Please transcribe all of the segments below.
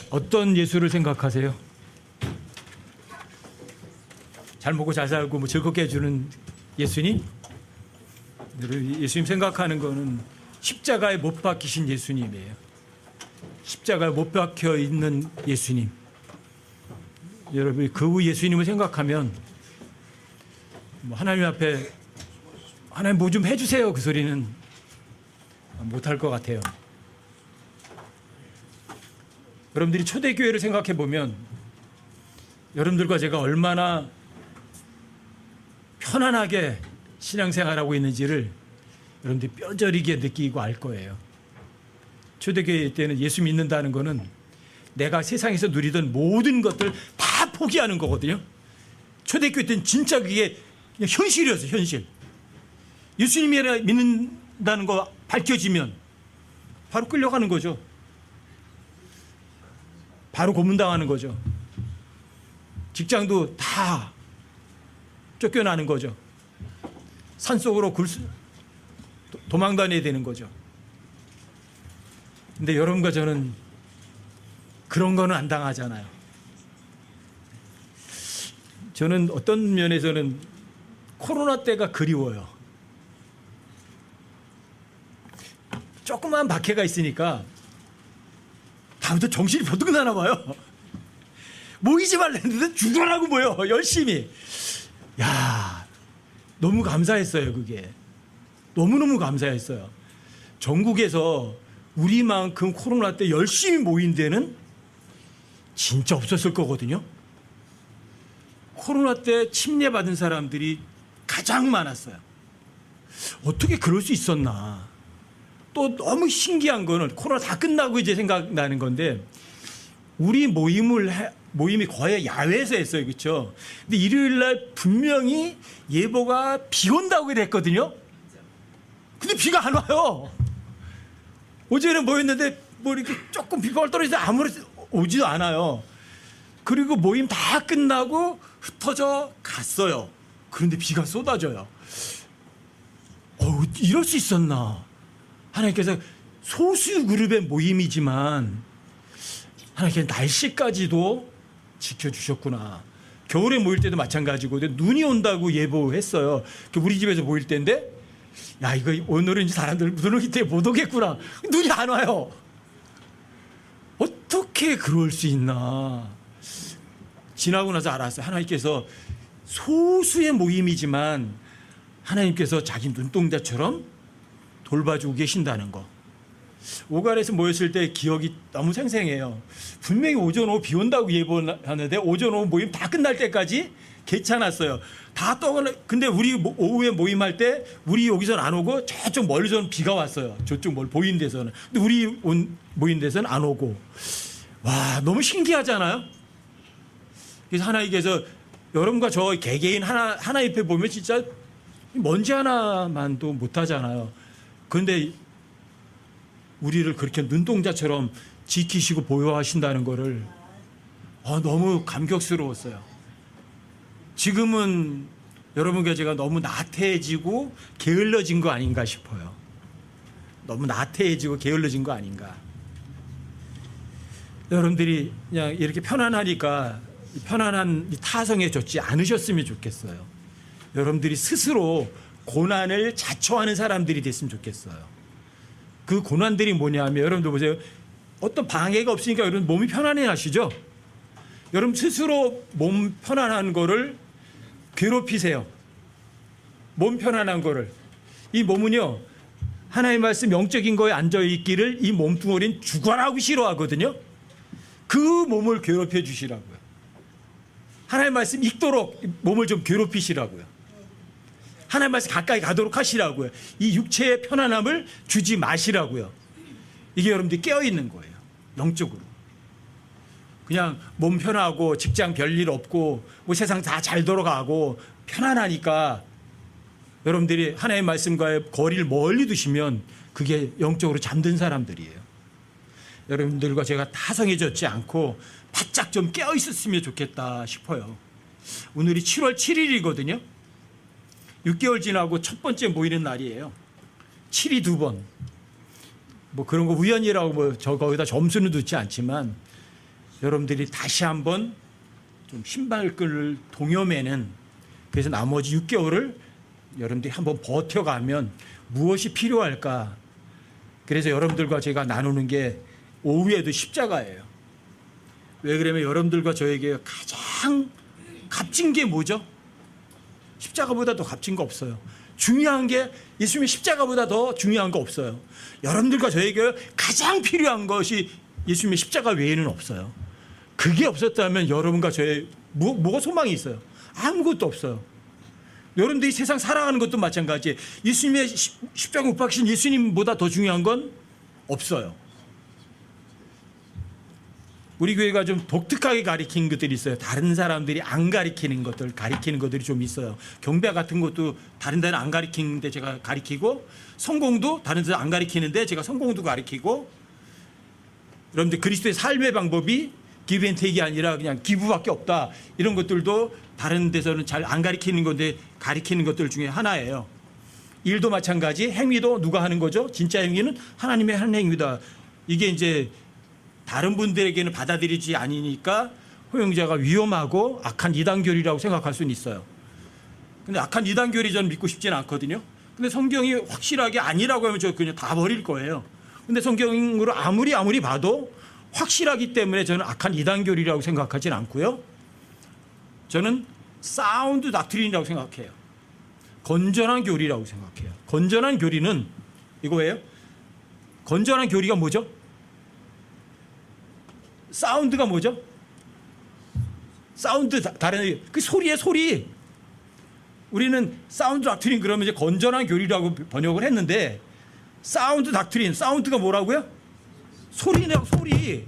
어떤 예수를 생각하세요? 잘 먹고 잘 살고 뭐 즐겁게 해주는 예수님? 예수님 생각하는 거는 십자가에 못 박히신 예수님이에요. 십자가에 못 박혀 있는 예수님. 여러분이 그 예수님을 생각하면 뭐 하나님 앞에 하나님 뭐 좀 해주세요 그 소리는 못할 것 같아요. 여러분들이 초대교회를 생각해 보면 여러분들과 제가 얼마나 편안하게 신앙생활하고 있는지를 여러분들이 뼈저리게 느끼고 알 거예요. 초대교회 때는 예수 믿는다는 거는 내가 세상에서 누리던 모든 것들 다 포기하는 거거든요. 초대교회 때는 진짜 그게 그냥 현실이었어요. 현실. 예수님이라 믿는다는 거 밝혀지면 바로 끌려가는 거죠. 바로 고문당하는 거죠. 직장도 다 쫓겨나는 거죠. 산속으로 도망 다녀야 되는 거죠. 근데 여러분과 저는 그런 거는 안 당하잖아요. 저는 어떤 면에서는 코로나 때가 그리워요. 조그만 박해가 있으니까 다음부터 정신이 버뜩 나나 봐요. 모이지 말랬는데 죽어라고 모여 열심히. 야, 너무 감사했어요. 그게 너무너무 감사했어요. 전국에서 우리만큼 코로나 때 열심히 모인 데는 진짜 없었을 거거든요. 코로나 때 침례받은 사람들이 가장 많았어요. 어떻게 그럴 수 있었나. 또 너무 신기한 거는 코로나 다 끝나고 이제 생각나는 건데 우리 모임이 거의 야외에서 했어요. 그렇죠? 근데 일요일 날 분명히 예보가 비 온다고 그랬거든요. 근데 비가 안 와요. 어제는 모였는데 뭐 이렇게 조금 비가 떨어지는데 아무렇지 오지도 않아요. 그리고 모임 다 끝나고 흩어져 갔어요. 그런데 비가 쏟아져요. 이럴 수 있었나. 하나님께서 소수 그룹의 모임이지만 하나님께서 날씨까지도 지켜주셨구나. 겨울에 모일 때도 마찬가지고 눈이 온다고 예보했어요. 우리 집에서 모일 때인데 야 이거 오늘은 사람들 눈 오기 때문에 못 오겠구나. 눈이 안 와요. 어떻게 그럴 수 있나. 지나고 나서 알았어요. 하나님께서 소수의 모임이지만 하나님께서 자기 눈동자처럼 돌봐주고 계신다는 거. 오갈에서 모였을 때 기억이 너무 생생해요. 분명히 오전 오후 비 온다고 예보하는데 오전 오후 모임 다 끝날 때까지 괜찮았어요. 다 떠가는. 근데 우리 오후에 모임할 때 우리 여기서는 안 오고 저쪽 멀리서는 비가 왔어요. 저쪽 보이는 데서는. 근데 우리 모인 데서는 안 오고. 와, 너무 신기하잖아요. 그래서 하나님께서 여러분과 저 개개인 하나 옆에 보면 진짜 먼지 하나만도 못하잖아요. 그런데 우리를 그렇게 눈동자처럼 지키시고 보호하신다는 거를 너무 감격스러웠어요. 지금은 여러분과 제가 너무 나태해지고 게을러진 거 아닌가 싶어요. 너무 나태해지고 게을러진 거 아닌가. 여러분들이 그냥 이렇게 편안하니까 편안한 타성에 젖지 않으셨으면 좋겠어요. 여러분들이 스스로 고난을 자초하는 사람들이 됐으면 좋겠어요. 그 고난들이 뭐냐면 여러분들 보세요. 어떤 방해가 없으니까 여러분 몸이 편안해 하시죠. 여러분 스스로 몸 편안한 거를 괴롭히세요. 몸 편안한 거를. 이 몸은요. 하나님의 말씀 영적인 거에 앉아있기를 이 몸뚱어리는 죽어라고 싫어하거든요. 그 몸을 괴롭혀 주시라고요. 하나님의 말씀 읽도록 몸을 좀 괴롭히시라고요. 하나님 말씀 가까이 가도록 하시라고요. 이 육체의 편안함을 주지 마시라고요. 이게 여러분들이 깨어있는 거예요. 영적으로. 그냥 몸 편하고 직장 별일 없고 뭐 세상 다 잘 돌아가고 편안하니까 여러분들이 하나님의 말씀과의 거리를 멀리 두시면 그게 영적으로 잠든 사람들이에요. 여러분들과 제가 타성해졌지 않고 바짝 좀 깨어있었으면 좋겠다 싶어요. 오늘이 7월 7일이거든요. 6개월 지나고 첫 번째 모이는 날이에요. 7이 2번. 뭐 그런 거 우연이라고 뭐 저 거기다 점수는 두지 않지만 여러분들이 다시 한번 좀 신발끈을 동여매는, 그래서 나머지 6개월을 여러분들이 한번 버텨가면 무엇이 필요할까. 그래서 여러분들과 제가 나누는 게 오후에도 십자가예요. 왜 그러면 여러분들과 저에게 가장 값진 게 뭐죠? 십자가보다 더 값진 거 없어요. 중요한 게 예수님의 십자가보다 더 중요한 거 없어요. 여러분들과 저에게 가장 필요한 것이 예수님의 십자가 외에는 없어요. 그게 없었다면 여러분과 저의 뭐가 소망이 있어요? 아무것도 없어요. 여러분들이 세상 살아가는 것도 마찬가지. 예수님의 십자가 못 박히신 예수님보다 더 중요한 건 없어요. 우리 교회가 좀 독특하게 가리킨 것들이 있어요. 다른 사람들이 안 가리키는 것들, 가리키는 것들이 좀 있어요. 경배 같은 것도 다른 데는 안 가리키는데 제가 가리키고, 성공도 다른 데는 안 가리키는데 제가 성공도 가리키고, 여러분들 그리스도의 삶의 방법이 기브앤테이크가 아니라 그냥 기부밖에 없다, 이런 것들도 다른 데서는 잘 안 가리키는 건데 가리키는 것들 중에 하나예요. 일도 마찬가지, 행위도 누가 하는 거죠? 진짜 행위는 하나님의 하는 행위다. 이게 이제 다른 분들에게는 받아들이지 않으니까 호영자가 위험하고 악한 이단교리라고 생각할 수는 있어요. 근데 악한 이단교리 저는 믿고 싶지는 않거든요. 근데 성경이 확실하게 아니라고 하면 저 그냥 다 버릴 거예요. 근데 성경으로 아무리 봐도 확실하기 때문에 저는 악한 이단교리라고 생각하지는 않고요. 저는 사운드 닥트린이라고 생각해요. 건전한 교리라고 생각해요. 건전한 교리는 이거예요. 건전한 교리가 뭐죠? 사운드가 뭐죠? 사운드 다른 그 소리의 소리. 우리는 사운드 닥트린 그러면 이제 건전한 교리라고 번역을 했는데, 사운드 닥트린, 사운드가 뭐라고요? 소리네요, 소리.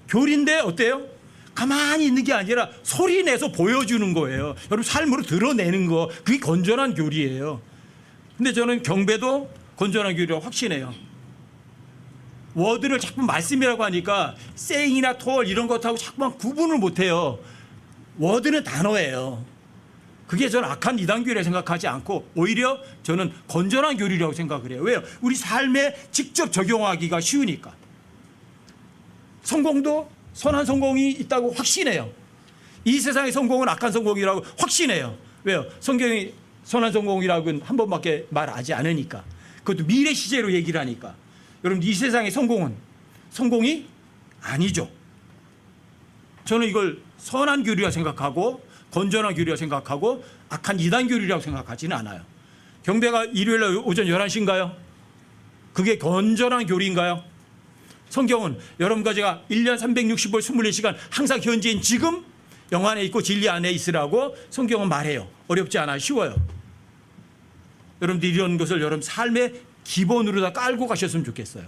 교리인데 어때요? 가만히 있는 게 아니라 소리 내서 보여주는 거예요. 여러분 삶으로 드러내는 거, 그게 건전한 교리예요. 근데 저는 경배도 건전한 교리라고 확신해요. 워드를 자꾸 말씀이라고 하니까 saying이나 told 이런 것하고 자꾸만 구분을 못해요. 워드는 단어예요. 그게 저는 악한 이단교리라고 생각하지 않고 오히려 저는 건전한 교리라고 생각을 해요. 왜요? 우리 삶에 직접 적용하기가 쉬우니까. 성공도 선한 성공이 있다고 확신해요. 이 세상의 성공은 악한 성공이라고 확신해요. 왜요? 성경이 선한 성공이라고는 한 번밖에 말하지 않으니까. 그것도 미래 시제로 얘기를 하니까. 여러분 이 세상의 성공은 성공이 아니죠. 저는 이걸 선한 교리라 생각하고 건전한 교리라 생각하고 악한 이단 교리라고 생각하지는 않아요. 경배가 일요일 오전 11시인가요? 그게 건전한 교리인가요? 성경은 여러분과 제가 1년 365일 24시간 항상 현재인 지금 영 안에 있고 진리 안에 있으라고 성경은 말해요. 어렵지 않아요. 쉬워요. 여러분들 이런 것을 여러분 삶의 기본으로 다 깔고 가셨으면 좋겠어요.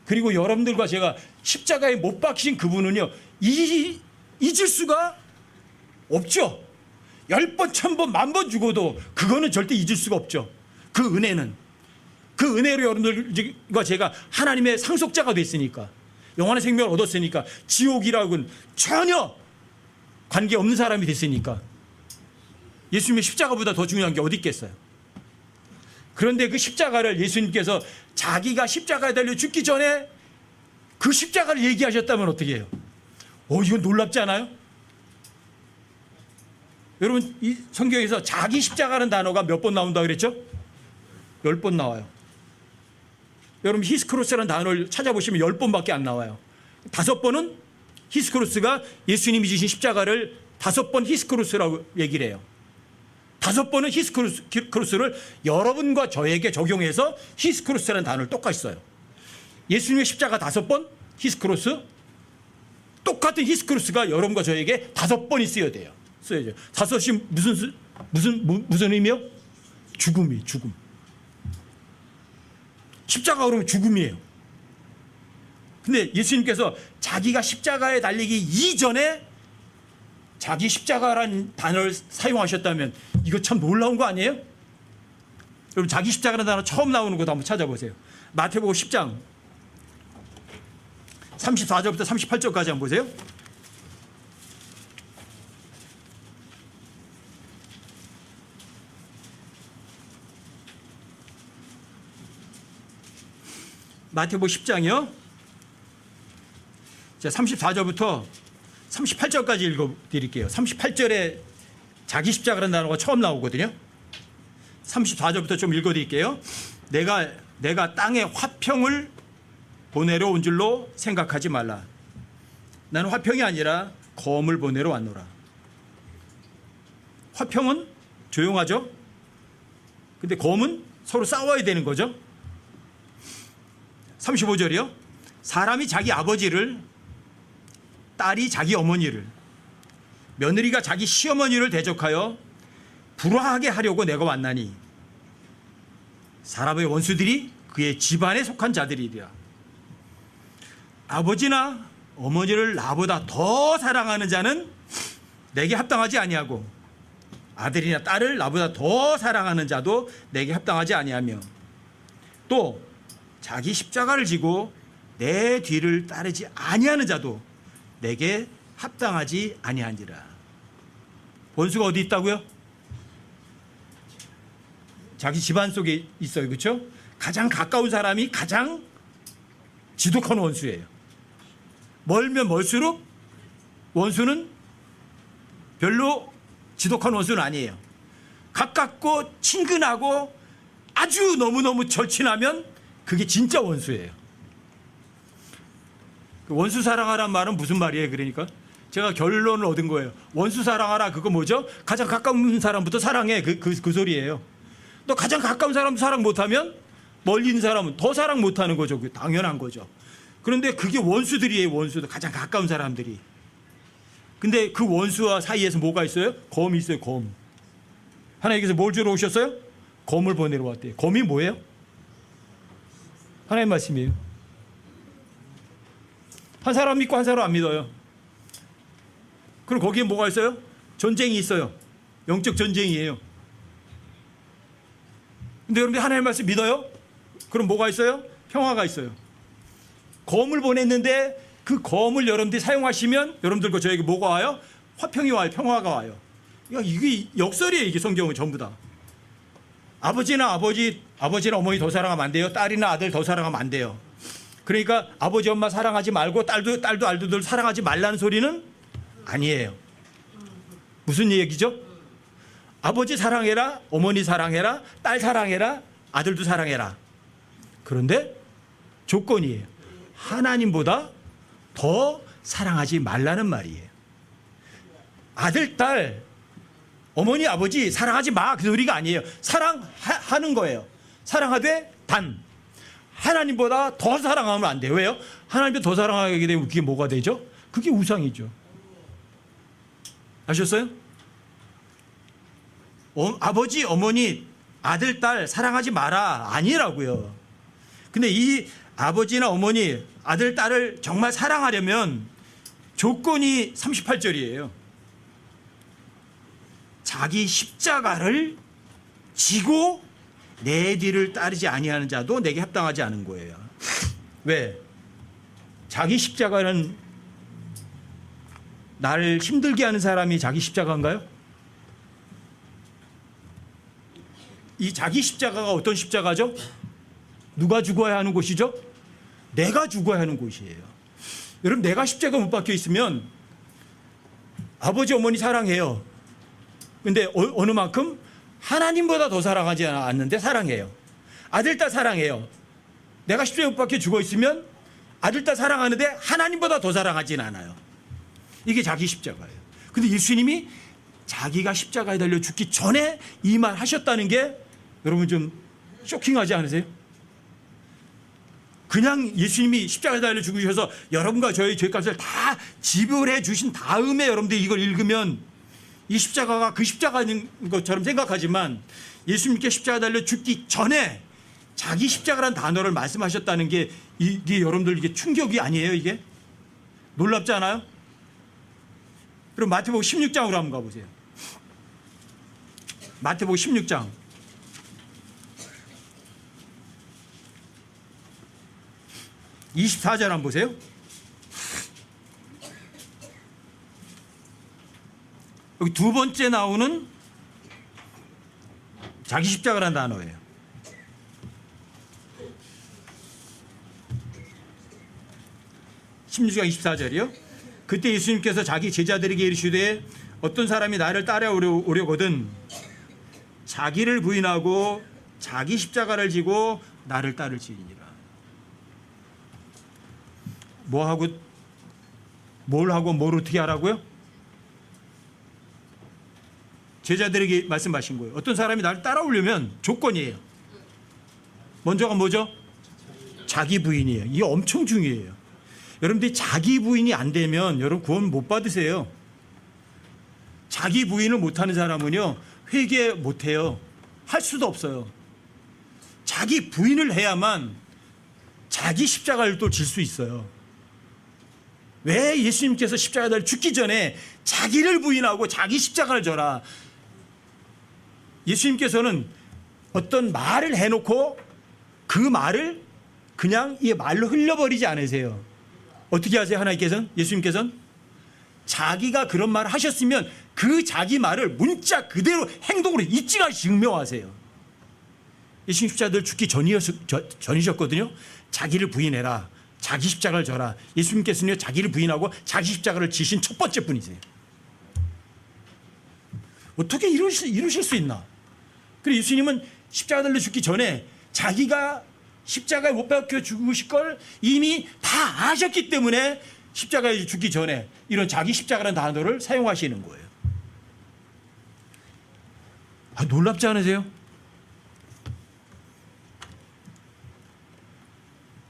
그리고 여러분들과 제가 십자가에 못 박히신 그분은요, 잊을 수가 없죠. 10번, 1000번, 10,000번 죽어도 그거는 절대 잊을 수가 없죠. 그 은혜는. 그 은혜로 여러분들과 제가 하나님의 상속자가 됐으니까, 영원한 생명을 얻었으니까, 지옥이라고는 전혀 관계없는 사람이 됐으니까 예수님의 십자가보다 더 중요한 게 어디 있겠어요. 그런데 그 십자가를 예수님께서 자기가 십자가에 달려 죽기 전에 그 십자가를 얘기하셨다면 어떻게 해요? 이건 놀랍지 않아요? 여러분 이 성경에서 자기 십자가라는 단어가 몇 번 나온다고 그랬죠? 10번 나와요. 여러분 히스크로스라는 단어를 찾아보시면 10번밖에 안 나와요. 5번은 히스크로스가 예수님이 지신 십자가를 5번 히스크로스라고 얘기를 해요. 5번은 히스크로스를 여러분과 저에게 적용해서 히스크로스라는 단어를 똑같이 써요. 예수님의 십자가 5번 히스크로스, 똑같은 히스크로스가 여러분과 저에게 5번이 쓰여야 돼요. 써야죠. 5이 무슨 의미요? 죽음이에요. 죽음. 십자가 그러면 죽음이에요. 근데 예수님께서 자기가 십자가에 달리기 이전에 자기 십자가라는 단어를 사용하셨다면 이거 참 놀라운 거 아니에요? 여러분 자기 십자가라는 단어 처음 나오는 것도 한번 찾아보세요. 마태복음 10장 34절부터 38절까지 한번 보세요. 마태복음 10장이요. 자, 34절부터 38절까지 읽어드릴게요. 38절에 자기 십자가라는 단어가 처음 나오거든요. 34절부터 좀 읽어드릴게요. 내가 땅에 화평을 보내러 온 줄로 생각하지 말라. 나는 화평이 아니라 검을 보내러 왔노라. 화평은 조용하죠. 근데 검은 서로 싸워야 되는 거죠. 35절이요. 사람이 자기 아버지를, 딸이 자기 어머니를, 며느리가 자기 시어머니를 대적하여 불화하게 하려고 내가 왔나니 사람의 원수들이 그의 집안에 속한 자들이리라. 아버지나 어머니를 나보다 더 사랑하는 자는 내게 합당하지 아니하고 아들이나 딸을 나보다 더 사랑하는 자도 내게 합당하지 아니하며 또 자기 십자가를 지고 내 뒤를 따르지 아니하는 자도 내게 합당하지 아니하니라. 원수가 어디 있다고요? 자기 집안 속에 있어요. 그렇죠? 가장 가까운 사람이 가장 지독한 원수예요. 멀면 멀수록 원수는 별로 지독한 원수는 아니에요. 가깝고 친근하고 아주 너무너무 절친하면 그게 진짜 원수예요. 원수 사랑하란 말은 무슨 말이에요? 그러니까 제가 결론을 얻은 거예요. 원수 사랑하라. 그거 뭐죠? 가장 가까운 사람부터 사랑해. 그 소리예요. 너 가장 가까운 사람 사랑 못하면 멀리 있는 사람은 더 사랑 못하는 거죠. 그게 당연한 거죠. 그런데 그게 원수들이에요. 원수들. 가장 가까운 사람들이. 근데 그 원수와 사이에서 뭐가 있어요? 검이 있어요. 검. 하나님께서 뭘 주러 오셨어요? 검을 보내러 왔대요. 검이 뭐예요? 하나님 말씀이에요. 한 사람 믿고 한 사람 안 믿어요. 그럼 거기에 뭐가 있어요? 전쟁이 있어요. 영적 전쟁이에요. 근데 여러분들 하나님 말씀 믿어요? 그럼 뭐가 있어요? 평화가 있어요. 검을 보냈는데 그 검을 여러분들이 사용하시면 여러분들과 저에게 뭐가 와요? 화평이 와요. 평화가 와요. 이게 역설이에요. 이게 성경은 전부 다. 아버지나 어머니 더 사랑하면 안 돼요. 딸이나 아들 더 사랑하면 안 돼요. 그러니까 아버지 엄마 사랑하지 말고 딸도 아들도 사랑하지 말라는 소리는 아니에요. 무슨 얘기죠? 아버지 사랑해라, 어머니 사랑해라, 딸 사랑해라, 아들도 사랑해라. 그런데 조건이에요. 하나님보다 더 사랑하지 말라는 말이에요. 아들, 딸, 어머니, 아버지 사랑하지 마. 그 소리가 아니에요. 사랑하는 거예요. 사랑하되 단 하나님보다 더 사랑하면 안 돼요. 왜요? 하나님보다 더 사랑하게 되면 그게 뭐가 되죠? 그게 우상이죠. 아셨어요? 아버지, 어머니, 아들, 딸 사랑하지 마라 아니라고요. 근데 이 아버지나 어머니, 아들, 딸을 정말 사랑하려면 조건이 38절이에요. 자기 십자가를 지고 내 뒤를 따르지 아니하는 자도 내게 합당하지 않은 거예요. 왜? 자기 십자가는 나를 힘들게 하는 사람이 자기 십자가인가요? 이 자기 십자가가 어떤 십자가죠? 누가 죽어야 하는 곳이죠? 내가 죽어야 하는 곳이에요. 여러분, 내가 십자가 못 박혀 있으면 아버지 어머니 사랑해요. 근데 어느 만큼? 하나님보다 더 사랑하지 않는데 사랑해요. 아들 딸 사랑해요. 내가 십자가 못 박혀 죽어 있으면 아들 딸 사랑하는데 하나님보다 더 사랑하진 않아요. 이게 자기 십자가예요. 근데 예수님이 자기가 십자가에 달려 죽기 전에 이 말 하셨다는 게 여러분 좀 쇼킹하지 않으세요? 그냥 예수님이 십자가에 달려 죽으셔서 여러분과 저의 죄값을 다 지불해 주신 다음에 여러분들이 이걸 읽으면 이 십자가가 그 십자가인 것처럼 생각하지만 예수님께 십자가에 달려 죽기 전에 자기 십자가라는 단어를 말씀하셨다는 게 이게 여러분들 이게 충격이 아니에요? 이게 놀랍지 않아요? 그럼 마태복음 16장으로 한번 가보세요. 마태복음 16장 24절 한번 보세요. 여기 두 번째 나오는 자기 십자가라는 단어예요. 16장 24절이요. 그때 예수님께서 자기 제자들에게 이르시되 어떤 사람이 나를 따라오려거든 자기를 부인하고 자기 십자가를 지고 나를 따를지니라. 뭘 하고 뭘 어떻게 하라고요? 제자들에게 말씀하신 거예요. 어떤 사람이 나를 따라오려면 조건이에요. 먼저가 뭐죠? 자기 부인이에요. 이게 엄청 중요해요. 여러분들이 자기 부인이 안 되면 여러분 구원 못 받으세요. 자기 부인을 못하는 사람은요 회개 못해요. 할 수도 없어요. 자기 부인을 해야만 자기 십자가를 또 질 수 있어요. 왜 예수님께서 십자가를 죽기 전에 자기를 부인하고 자기 십자가를 져라. 예수님께서는 어떤 말을 해놓고 그 말을 그냥 이 말로 흘려버리지 않으세요. 어떻게 하세요? 하나님께서는, 예수님께서는 자기가 그런 말을 하셨으면 그 자기 말을 문자 그대로 행동으로 입증하시 증명하세요. 예수님 십자가를 죽기 전이셨거든요. 자기를 부인해라. 자기 십자가를 져라. 예수님께서는 자기를 부인하고 자기 십자가를 지신 첫 번째 분이세요. 어떻게 이루실 수 있나? 그리고 예수님은 십자가를 죽기 전에 자기가 십자가에 못 박혀 죽으실 걸 이미 다 아셨기 때문에 십자가에 죽기 전에 이런 자기 십자가라는 단어를 사용하시는 거예요. 놀랍지 않으세요?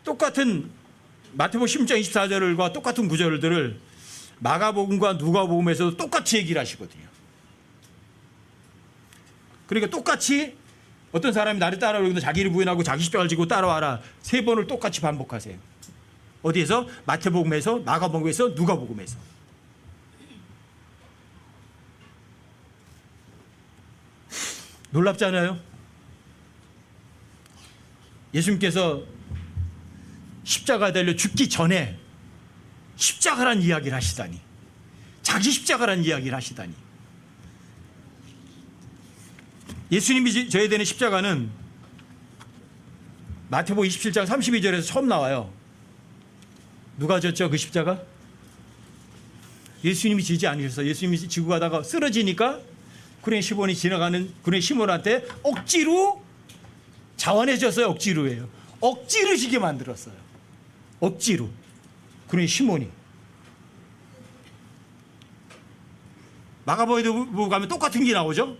똑같은 마태복음 16장 24절과 똑같은 구절들을 마가복음과 누가복음에서도 똑같이 얘기를 하시거든요. 그러니까 똑같이 어떤 사람이 나를 따라오려고 자기를 부인하고 자기 십자가를 지고 따라와라. 3번을 똑같이 반복하세요. 어디에서? 마태복음에서, 마가복음에서, 누가복음에서. 놀랍지 않아요? 예수님께서 십자가에 달려 죽기 전에 십자가란 이야기를 하시다니, 자기 십자가란 이야기를 하시다니. 예수님이 져야 되는 십자가는 마태복음 27장 32절에서 처음 나와요. 누가 졌죠? 그 십자가? 예수님이 지지 않으셨어요. 예수님이 지고 가다가 쓰러지니까 구레 시몬이 지나가는 구레 시몬한테 억지로 자원해줬어요. 억지로예요. 억지로 지게 만들었어요. 억지로. 구레 시몬이. 마가복음에 가면 똑같은 게 나오죠.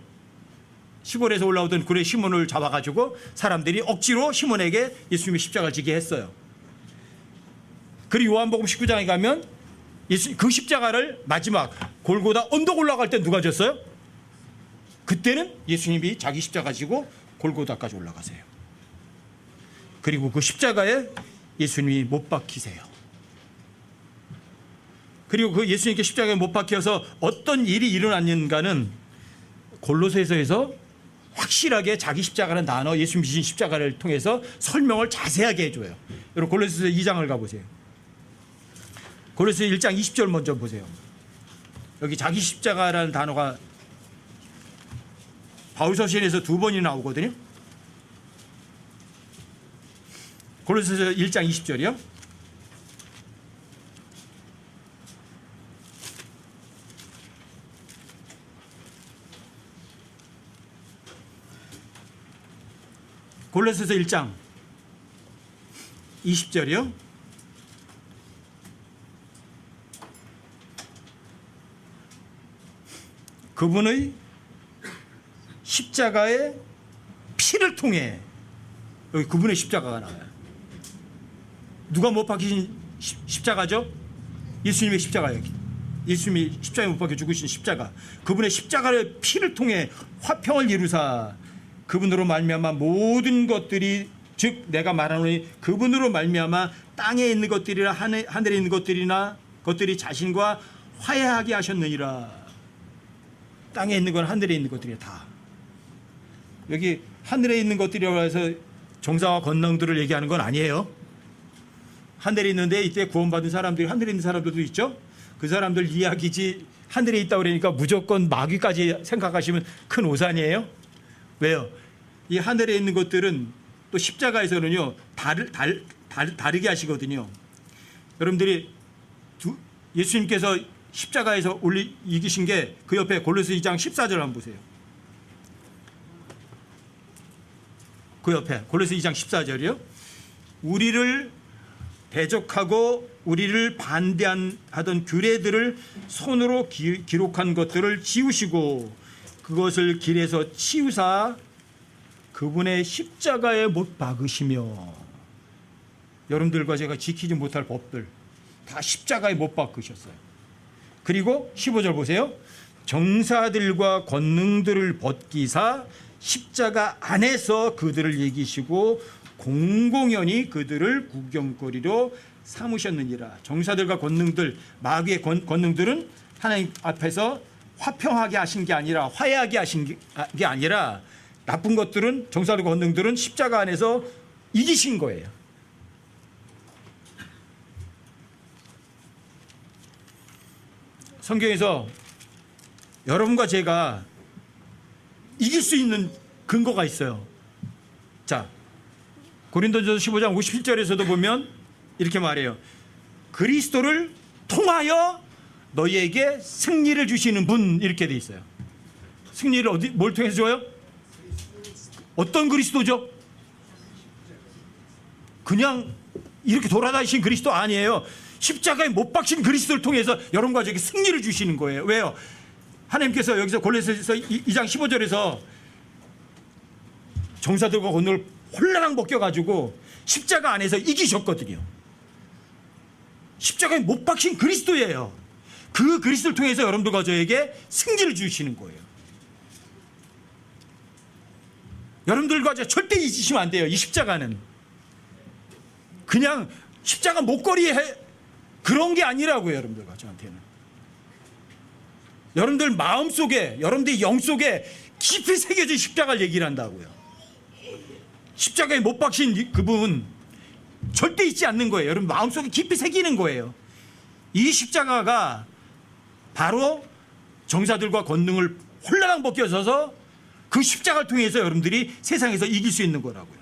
시골에서 올라오던 구레 시몬을 잡아가지고 사람들이 억지로 시몬에게 예수님의 십자가를 지게 했어요. 그리고 요한복음 19장에 가면 그 십자가를 마지막 골고다 언덕 올라갈 때 누가 졌어요? 그때는 예수님이 자기 십자가 지고 골고다까지 올라가세요. 그리고 그 십자가에 예수님이 못 박히세요. 그리고 그 예수님께 십자가에 못 박혀서 어떤 일이 일어났는가는 골로새서에서 확실하게 자기 십자가라는 단어, 예수님 지신 십자가를 통해서 설명을 자세하게 해줘요. 여러분 골로새서 2장을 가보세요. 골로새서 1장 20절 먼저 보세요. 여기 자기 십자가라는 단어가 바울서신에서 2번이 나오거든요. 골로새서 1장 20절이요. 골로새서 1장 20절이요. 그분의 십자가의 피를 통해 여기 그분의 십자가가 나와요. 누가 못 박히신 십자가죠? 예수님의 십자가예요. 예수님이 십자가에 못 박혀 죽으신 십자가. 그분의 십자가의 피를 통해 화평을 이루사 그분으로 말미암아 모든 것들이 즉 내가 말하노니 그분으로 말미암아 땅에 있는 것들이나 하늘에 있는 것들이 자신과 화해하게 하셨느니라. 땅에 있는 건 하늘에 있는 것들이 다. 여기 하늘에 있는 것들이라고 해서 정사와 권능들을 얘기하는 건 아니에요. 하늘에 있는데 이때 구원받은 사람들이 하늘에 있는 사람들도 있죠. 그 사람들 이야기지 하늘에 있다고 그러니까 무조건 마귀까지 생각하시면 큰 오산이에요. 왜요? 이 하늘에 있는 것들은 또 십자가에서는요 다르게 하시거든요. 여러분들이 예수님께서 십자가에서 이기신 게 그 옆에 골로새 2장 14절 한번 보세요. 그 옆에 골로새 2장 14절이요. 우리를 대적하고 우리를 반대하던 규례들을 손으로 기록한 것들을 지우시고 그것을 길에서 치우사 그분의 십자가에 못 박으시며, 여러분들과 제가 지키지 못할 법들 다 십자가에 못 박으셨어요. 그리고 15절 보세요. 정사들과 권능들을 벗기사 십자가 안에서 그들을 이기시고 공공연히 그들을 구경거리로 삼으셨느니라. 정사들과 권능들, 마귀의 권능들은 하나님 앞에서 화평하게 하신 게 아니라 화해하게 하신 게 아니라 나쁜 것들은, 정사들과 권능들은 십자가 안에서 이기신 거예요. 성경에서 여러분과 제가 이길 수 있는 근거가 있어요. 자, 고린도전서 15장 57절에서도 보면 이렇게 말해요. 그리스도를 통하여 너희에게 승리를 주시는 분, 이렇게 돼 있어요. 승리를 뭘 통해서 줘요? 어떤 그리스도죠? 그냥 이렇게 돌아다니신 그리스도 아니에요. 십자가에 못 박힌 그리스도를 통해서 여러분과 저에게 승리를 주시는 거예요. 왜요? 하나님께서 여기서 골로새서 2장 15절에서 정사들과 권능을 홀라당 벗겨가지고 십자가 안에서 이기셨거든요. 십자가에 못 박힌 그리스도예요. 그 그리스도를 통해서 여러분들과 저에게 승리를 주시는 거예요. 여러분들과 저 절대 잊으시면 안 돼요. 이 십자가는 그냥 십자가 목걸이에 그런 게 아니라고요. 여러분들과 저한테는 여러분들 마음속에, 여러분들 영속에 깊이 새겨진 십자가를 얘기를 한다고요. 십자가에 못 박힌 그분 절대 잊지 않는 거예요. 여러분 마음속에 깊이 새기는 거예요. 이 십자가가 바로 정사들과 권능을 홀라당 벗겨져서 그 십자가를 통해서 여러분들이 세상에서 이길 수 있는 거라고요.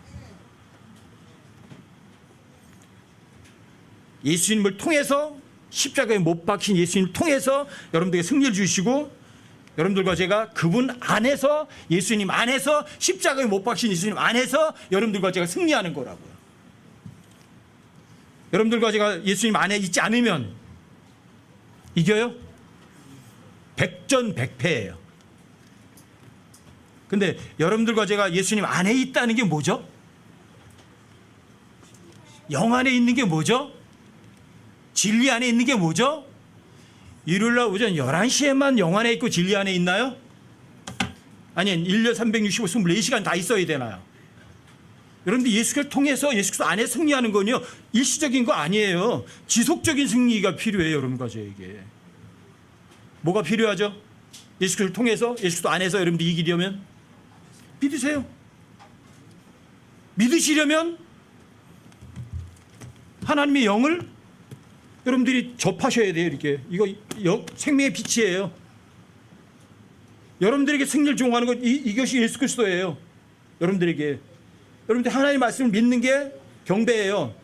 예수님을 통해서, 십자가에 못 박힌 예수님을 통해서 여러분들에게 승리를 주시고, 여러분들과 제가 그분 안에서, 예수님 안에서, 십자가에 못 박힌 예수님 안에서 여러분들과 제가 승리하는 거라고요. 여러분들과 제가 예수님 안에 있지 않으면 이겨요? 백전백패예요. 근데 여러분들과 제가 예수님 안에 있다는 게 뭐죠? 영 안에 있는 게 뭐죠? 진리 안에 있는 게 뭐죠? 일요일날 오전 11시에만 영 안에 있고 진리 안에 있나요? 아니, 1년 365, 24시간 다 있어야 되나요? 여러분들 예수를 통해서 예수 안에 승리하는 건요, 일시적인 거 아니에요. 지속적인 승리가 필요해요. 여러분과 저에게 뭐가 필요하죠? 예수를 통해서, 예수 안에서 여러분들 이기려면 믿으세요. 믿으시려면 하나님의 영을 여러분들이 접하셔야 돼요. 이렇게 이거 생명의 빛이에요. 여러분들에게 승리를 제공하는 것, 이것이 예수 그리스도예요. 여러분들에게, 여러분들 하나님의 말씀을 믿는 게 경배예요.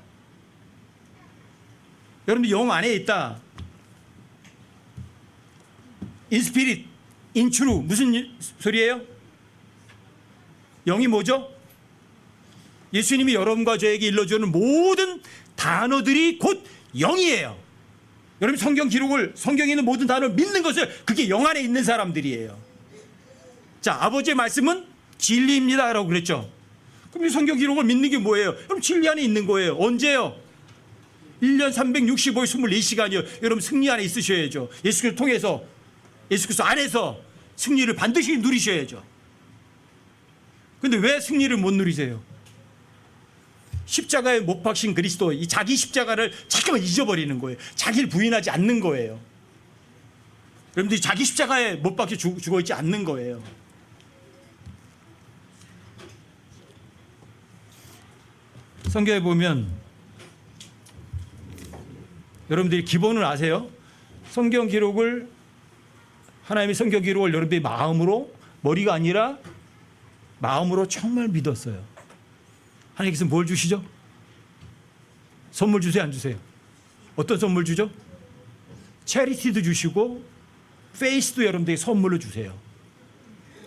여러분들 영 안에 있다. In spirit, in true. 무슨 소리예요? 영이 뭐죠? 예수님이 여러분과 저에게 일러주는 모든 단어들이 곧 영이에요. 여러분 성경에 있는 모든 단어를 믿는 것을, 그게 영 안에 있는 사람들이에요. 자, 아버지의 말씀은 진리입니다 라고 그랬죠. 그럼 이 성경 기록을 믿는 게 뭐예요? 그럼 진리 안에 있는 거예요. 언제요? 1년 365일 24시간이요. 여러분 승리 안에 있으셔야죠. 예수 그리스도 통해서, 예수 그리스도 안에서 승리를 반드시 누리셔야죠. 근데 왜 승리를 못 누리세요? 십자가에 못 박힌 그리스도, 이 자기 십자가를 잠깐만 잊어버리는 거예요. 자기를 부인하지 않는 거예요. 여러분들이 자기 십자가에 못 박혀 죽어있지 않는 거예요. 성경에 보면 여러분들이 기본을 아세요? 성경 기록을, 하나님의 성경 기록을 여러분들이 마음으로, 머리가 아니라 마음으로 정말 믿었어요. 하나님께서 뭘 주시죠? 선물 주세요, 안 주세요? 어떤 선물 주죠? 체리티도 주시고 페이스도 여러분들이 선물로 주세요.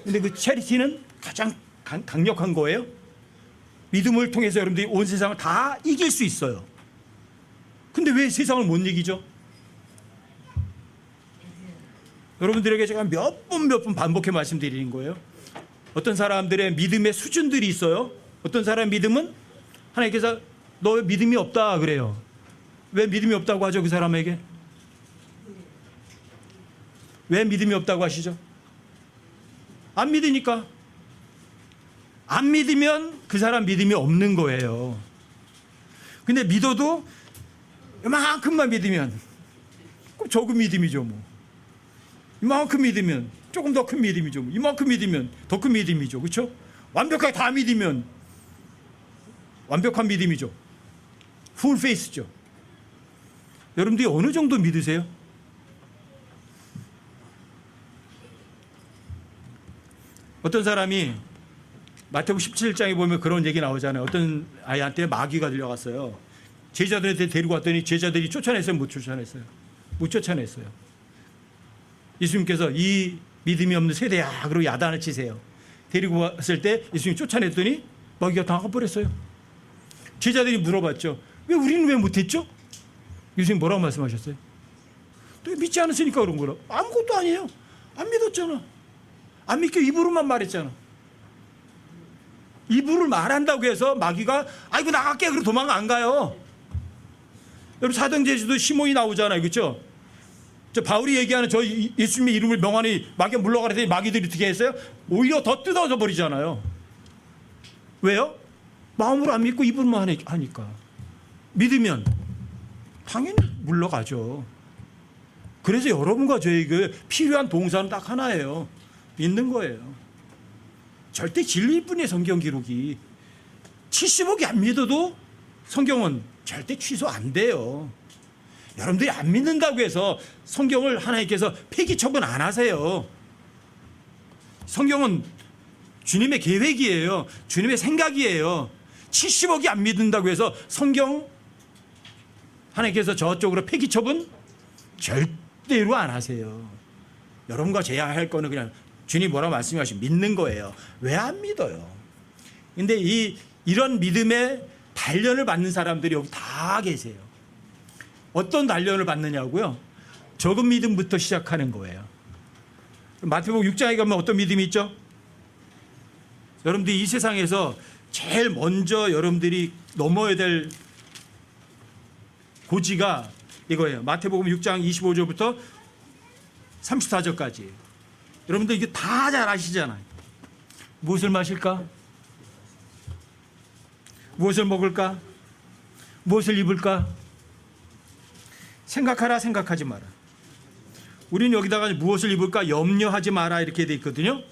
근데 그 체리티는 가장 강력한 거예요. 믿음을 통해서 여러분들이 온 세상을 다 이길 수 있어요. 근데 왜 세상을 못 이기죠? 여러분들에게 제가 몇 번 반복해 말씀드리는 거예요. 어떤 사람들의 믿음의 수준들이 있어요. 어떤 사람의 믿음은 하나님께서 너 믿음이 없다 그래요. 왜 믿음이 없다고 하죠? 그 사람에게 왜 믿음이 없다고 하시죠? 안 믿으니까. 안 믿으면 그 사람 믿음이 없는 거예요. 근데 믿어도 이만큼만 믿으면 조금 믿음이죠. 뭐 이만큼 믿으면 조금 더 큰 믿음이죠. 뭐 이만큼 믿으면 더 큰 믿음이죠. 그렇죠? 완벽하게 다 믿으면 완벽한 믿음이죠. 풀 페이스죠. 여러분들이 어느 정도 믿으세요? 어떤 사람이 마태복음 17장에 보면 그런 얘기 나오잖아요. 어떤 아이한테 마귀가 들려갔어요. 제자들한테 데리고 왔더니 제자들이 쫓아냈어요? 못 쫓아냈어요? 못 쫓아냈어요. 예수님께서 이 믿음이 없는 세대야 그러고 야단을 치세요. 데리고 왔을 때 예수님이 쫓아냈더니 마귀가 당해버렸어요. 제자들이 물어봤죠. 왜 우리는 왜 못했죠? 예수님 뭐라고 말씀하셨어요? 또 믿지 않았으니까 그런 거라. 아무것도 아니에요. 안 믿었잖아. 안 믿게 입으로만 말했잖아. 입으로 말한다고 해서 마귀가 아이고 나갈게 그러고 도망 안 가요. 여러분 사도행전에도 시몬이 나오잖아요. 그렇죠? 저 바울이 얘기하는 저 예수님의 이름을 명하니 마귀가 물러가라더니 마귀들이 어떻게 했어요? 오히려 더 뜯어져 버리잖아요. 왜요? 마음으로 안 믿고 입으로만 하니까. 믿으면 당연히 물러가죠. 그래서 여러분과 저에게 필요한 동사는 딱 하나예요. 믿는 거예요. 절대 진리일 뿐이에요. 성경 기록이 70억이 안 믿어도 성경은 절대 취소 안 돼요. 여러분들이 안 믿는다고 해서 성경을 하나님께서 폐기 처분 안 하세요. 성경은 주님의 계획이에요. 주님의 생각이에요. 70억이 안 믿는다고 해서 성경 하나님께서 저쪽으로 폐기 처분 절대로 안 하세요. 여러분과 제야 할 거는 그냥 주님 뭐라고 말씀하시면 믿는 거예요. 왜 안 믿어요? 근데 이런 믿음의 단련을 받는 사람들이 여기 다 계세요. 어떤 단련을 받느냐고요? 적은 믿음부터 시작하는 거예요. 마태복음 6장에 가면 어떤 믿음이 있죠? 여러분들이 이 세상에서 제일 먼저 여러분들이 넘어야 될 고지가 이거예요. 마태복음 6장 25절부터 34절까지. 여러분들 이게 다 잘 아시잖아요. 무엇을 마실까? 무엇을 먹을까? 무엇을 입을까? 생각하라 생각하지 마라. 우리는 여기다가 무엇을 입을까 염려하지 마라 이렇게 돼 있거든요.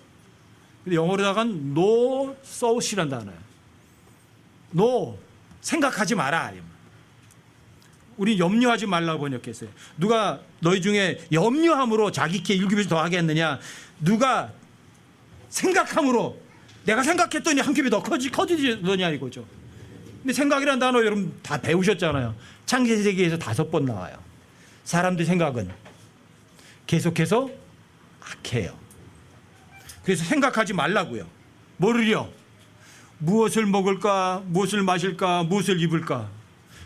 근데 영어로다가는 no thought이란 단어예요. no 생각하지 마라. 우리 염려하지 말라고 번역했어요. 누가 너희 중에 염려함으로 자기 키 1큐빗 더하게 했느냐? 누가 생각함으로 내가 생각했더니 한 큐빗 더 커지더냐 이거죠. 근데 생각이라는 단어 여러분 다 배우셨잖아요. 창세기에서 5번 나와요. 사람들 생각은 계속해서 악해요. 그래서 생각하지 말라고요. 뭐를요? 무엇을 먹을까? 무엇을 마실까? 무엇을 입을까?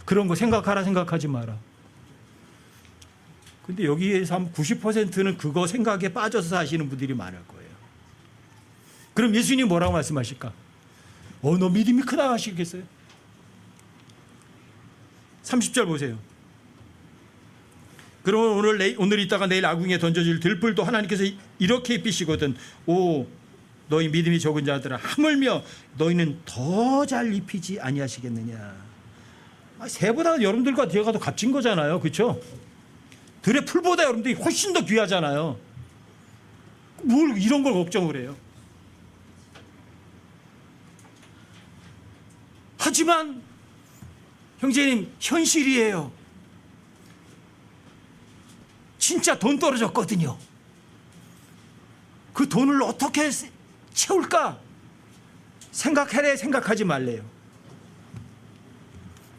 그런 거 생각하라 생각하지 마라. 근데 여기에서 한 90%는 그거 생각에 빠져서 사시는 분들이 많을 거예요. 그럼 예수님이 뭐라고 말씀하실까? 너 믿음이 크다 하시겠어요? 30절 보세요. 그러면 오늘 있다가 내일 아궁이에 던져질 들불도 하나님께서 이렇게 입히시거든. 오 너희 믿음이 적은 자들아 하물며 너희는 더 잘 입히지 아니하시겠느냐. 새보다 여러분들과 제가 더 값진 거잖아요. 그렇죠? 들의 풀보다 여러분들이 훨씬 더 귀하잖아요. 뭘 이런 걸 걱정을 해요. 하지만 형제님 현실이에요. 진짜 돈 떨어졌거든요. 그 돈을 어떻게 채울까? 생각하래 생각하지 말래요.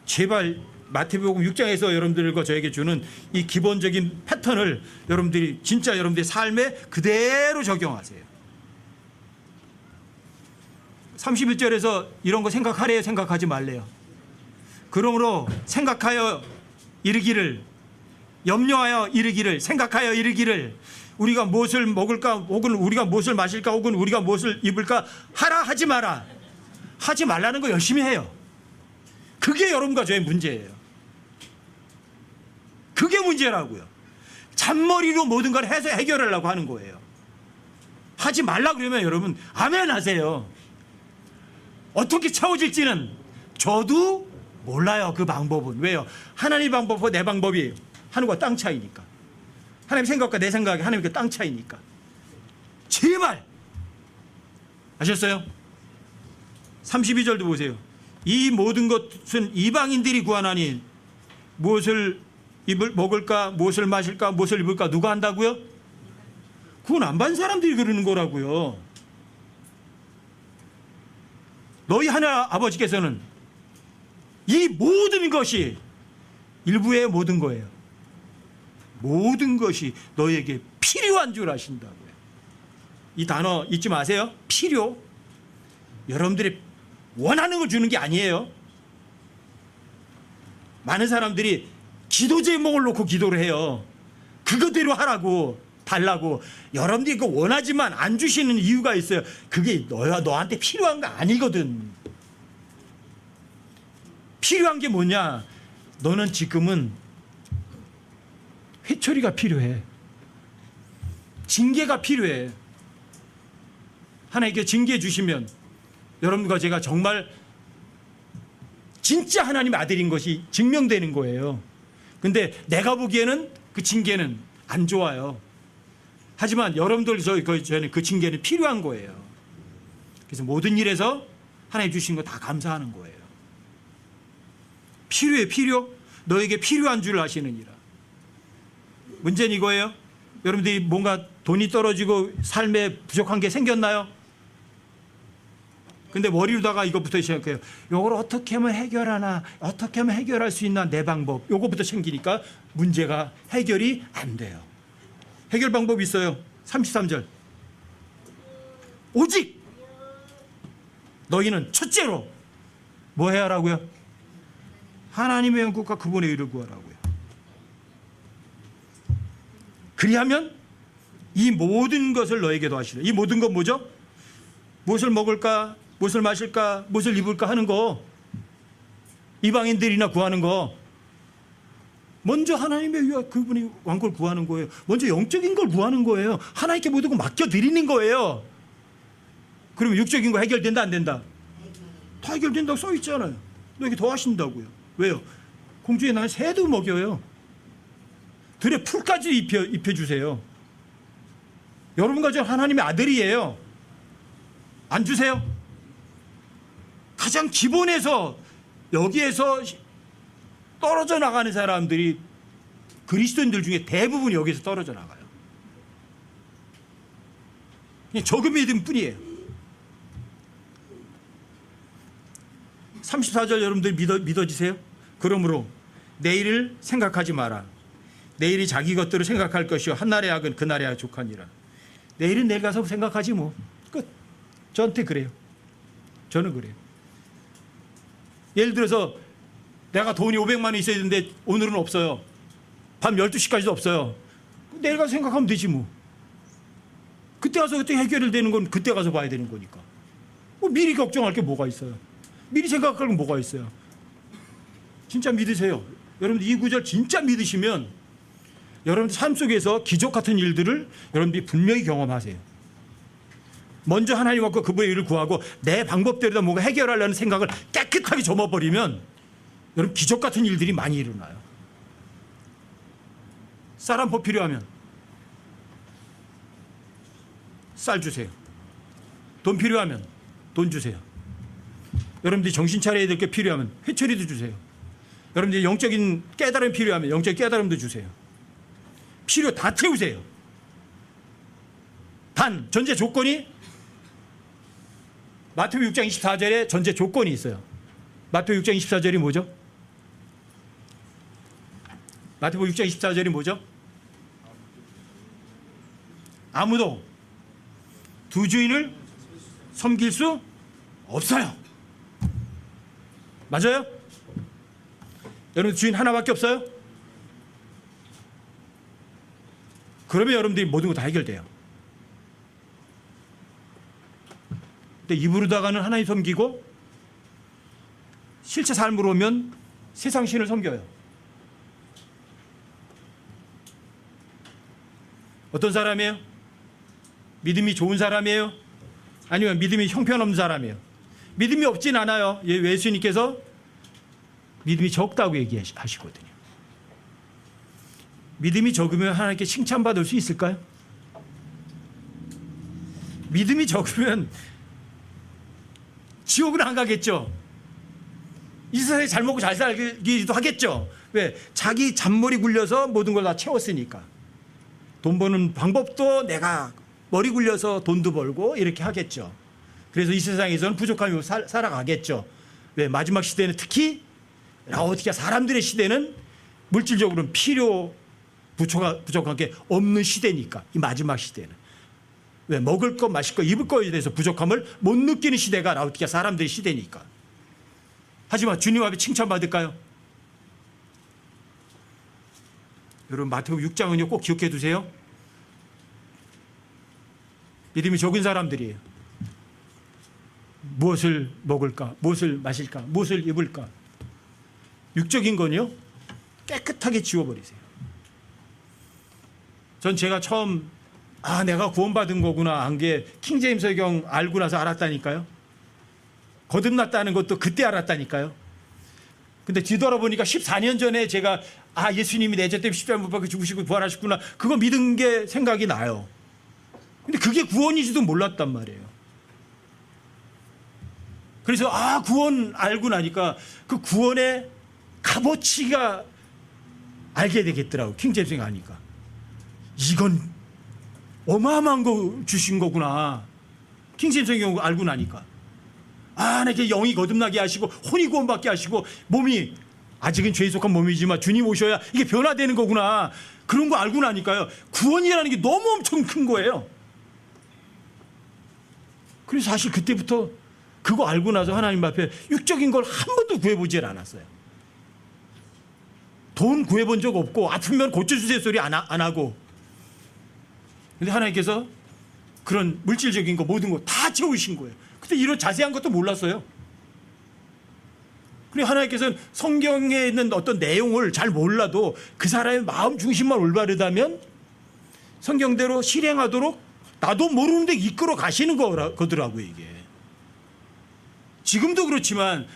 제발 마태복음 6장에서 여러분들과 저에게 주는 이 기본적인 패턴을 여러분들이 진짜 여러분들의 삶에 그대로 적용하세요. 31절에서 이런 거 생각하래요, 생각하지 말래요? 그러므로 생각하여 이르기를, 염려하여 이르기를, 생각하여 이르기를, 우리가 무엇을 먹을까, 혹은 우리가 무엇을 마실까, 혹은 우리가 무엇을 입을까 하라 하지 마라. 하지 말라는 거 열심히 해요. 그게 여러분과 저의 문제예요. 그게 문제라고요. 잔머리로 모든 걸 해서 해결하려고 하는 거예요. 하지 말라 그러면 여러분 아멘 하세요. 어떻게 채워질지는 저도 몰라요. 그 방법은. 왜요? 하나님 방법과 내 방법이 하늘과 땅 차이니까. 하나님 생각과 내 생각이 하나님과 땅 차이니까. 제발 아셨어요? 32절도 보세요. 이 모든 것은 이방인들이 구하나니 무엇을 먹을까, 무엇을 마실까, 무엇을 입을까 누가 한다고요? 그건 안 받은 사람들이 그러는 거라고요. 너희 하늘 아버지께서는 이 모든 것이 일부의 모든 거예요. 모든 것이 너에게 필요한 줄 아신다고요. 이 단어 잊지 마세요. 필요. 여러분들이 원하는 걸 주는 게 아니에요. 많은 사람들이 기도 제목을 놓고 기도를 해요. 그거대로 하라고, 달라고. 여러분들이 그거 원하지만 안 주시는 이유가 있어요. 그게 너한테 필요한 거 아니거든. 필요한 게 뭐냐? 너는 지금은 회초리가 필요해. 징계가 필요해. 하나님께 징계해 주시면 여러분과 제가 정말 진짜 하나님의 아들인 것이 증명되는 거예요. 근데 내가 보기에는 그 징계는 안 좋아요. 하지만 여러분들 저는 그 징계는 필요한 거예요. 그래서 모든 일에서 하나님 주신 거 다 감사하는 거예요. 필요해, 필요. 너에게 필요한 줄 아시느니라. 문제는 이거예요. 여러분들이 뭔가 돈이 떨어지고 삶에 부족한 게 생겼나요? 근데 머리로다가 이것부터 시작해요. 이걸 어떻게 하면 해결하나, 어떻게 하면 해결할 수 있나, 내 방법. 이것부터 챙기니까 문제가 해결이 안 돼요. 해결 방법이 있어요. 33절. 오직 너희는 첫째로 뭐 해야 하라고요? 하나님의 영국과 그분의 의를 구하라고요. 그리하면 이 모든 것을 너에게도 하시라. 이 모든 건 뭐죠? 무엇을 먹을까, 무엇을 마실까, 무엇을 입을까 하는 거, 이방인들이나 구하는 거, 먼저 하나님의 의와 그분의 왕국을 구하는 거예요. 먼저 영적인 걸 구하는 거예요. 하나님께 모든 걸 맡겨드리는 거예요. 그러면 육적인 거 해결된다 안 된다? 다 해결된다고 써 있잖아요. 너에게 더 하신다고요. 왜요? 공주의 날 새도 먹여요. 들에 풀까지 입혀주세요. 여러분과 저 하나님의 아들이에요. 안 주세요? 가장 기본에서 여기에서 떨어져 나가는 사람들이 그리스도인들 중에 대부분이 여기서 떨어져 나가요. 그냥 적은 믿음 뿐이에요. 34절 여러분들 믿어지세요? 그러므로 내일을 생각하지 마라. 내일이 자기 것들을 생각할 것이요 한날의 악은 그날의 족하니라. 내일은 내일 가서 생각하지 뭐. 끝. 저한테 그래요. 저는 그래요. 예를 들어서 내가 돈이 500만 원 있어야 되는데 오늘은 없어요. 밤 12시까지도 없어요. 내일 가서 생각하면 되지 뭐. 그때 가서 그때 해결되는 건 그때 가서 봐야 되는 거니까. 뭐 미리 걱정할 게 뭐가 있어요. 미리 생각할 게 뭐가 있어요. 진짜 믿으세요. 여러분들 이 구절 진짜 믿으시면 여러분들 삶 속에서 기적 같은 일들을 여러분들이 분명히 경험하세요. 먼저 하나님과 그분의 일을 구하고 내 방법대로 뭔가 해결하려는 생각을 깨끗하게 접어버리면 여러분 기적 같은 일들이 많이 일어나요. 쌀 한 포 필요하면 쌀 주세요. 돈 필요하면 돈 주세요. 여러분들이 정신 차려야 될 게 필요하면 회초리도 주세요. 여러분들이 영적인 깨달음이 필요하면 영적인 깨달음도 주세요. 필요 다 채우세요. 단 전제 조건이 마태복음 6장 24절에 전제 조건이 있어요. 마태복음 6장 24절이 뭐죠? 마태복음 6장 24절이 뭐죠? 아무도 두 주인을 섬길 수 없어요. 맞아요? 여러분 주인 하나밖에 없어요? 그러면 여러분들이 모든 거 다 해결돼요. 근데 입으로다가는 하나님 섬기고 실제 삶으로 오면 세상 신을 섬겨요. 어떤 사람이에요? 믿음이 좋은 사람이에요? 아니면 믿음이 형편없는 사람이에요? 믿음이 없진 않아요. 예수님께서 믿음이 적다고 얘기하시거든요. 믿음이 적으면 하나님께 칭찬받을 수 있을까요? 믿음이 적으면 지옥은 안 가겠죠. 이 세상에 잘 먹고 잘 살기도 하겠죠. 왜? 자기 잔머리 굴려서 모든 걸 다 채웠으니까. 돈 버는 방법도 내가 머리 굴려서 돈도 벌고 이렇게 하겠죠. 그래서 이 세상에서는 부족함이 살아가겠죠. 왜? 마지막 시대는 특히 라오디게아 사람들의 시대는 물질적으로는 필요 부족한 게 없는 시대니까, 이 마지막 시대는. 왜? 먹을 것, 마실 것, 입을 것에 대해서 부족함을 못 느끼는 시대가 라오디게아 사람들의 시대니까. 하지만 주님 앞에 칭찬받을까요? 여러분 마태복음 6장은요 꼭 기억해 두세요. 믿음이 적은 사람들이에요. 무엇을 먹을까? 무엇을 마실까? 무엇을 입을까? 육적인 건요 깨끗하게 지워버리세요. 전 제가 처음 내가 구원받은 거구나 한 게 킹제임스 성경 알고 나서 알았다니까요. 거듭났다는 것도 그때 알았다니까요. 근데 뒤돌아보니까 14년 전에 제가 예수님이 내 죄 때문에 십자가에 못 박혀 죽으시고 부활하셨구나 그거 믿은 게 생각이 나요. 근데 그게 구원인지도 몰랐단 말이에요. 그래서 구원 알고 나니까 그 구원의 값어치가 알게 되겠더라고요. 킹제임스가 아니까 이건 어마어마한 거 주신 거구나. 킹제임스 경우 알고 나니까 내게 영이 거듭나게 하시고 혼이 구원받게 하시고 몸이 아직은 죄에 속한 몸이지만 주님 오셔야 이게 변화되는 거구나. 그런 거 알고 나니까요 구원이라는 게 너무 엄청 큰 거예요. 그래서 사실 그때부터 그거 알고 나서 하나님 앞에 육적인 걸 한 번도 구해보질 않았어요. 돈 구해본 적 없고 아프면 고쳐주세요 소리 안 하고. 근데 하나님께서 그런 물질적인 거 모든 거 다 채우신 거예요. 근데 이런 자세한 것도 몰랐어요. 그리고 하나님께서는 성경에 있는 어떤 내용을 잘 몰라도 그 사람의 마음 중심만 올바르다면 성경대로 실행하도록 나도 모르는데 이끌어 가시는 거더라고요 이게. 지금도 그렇지만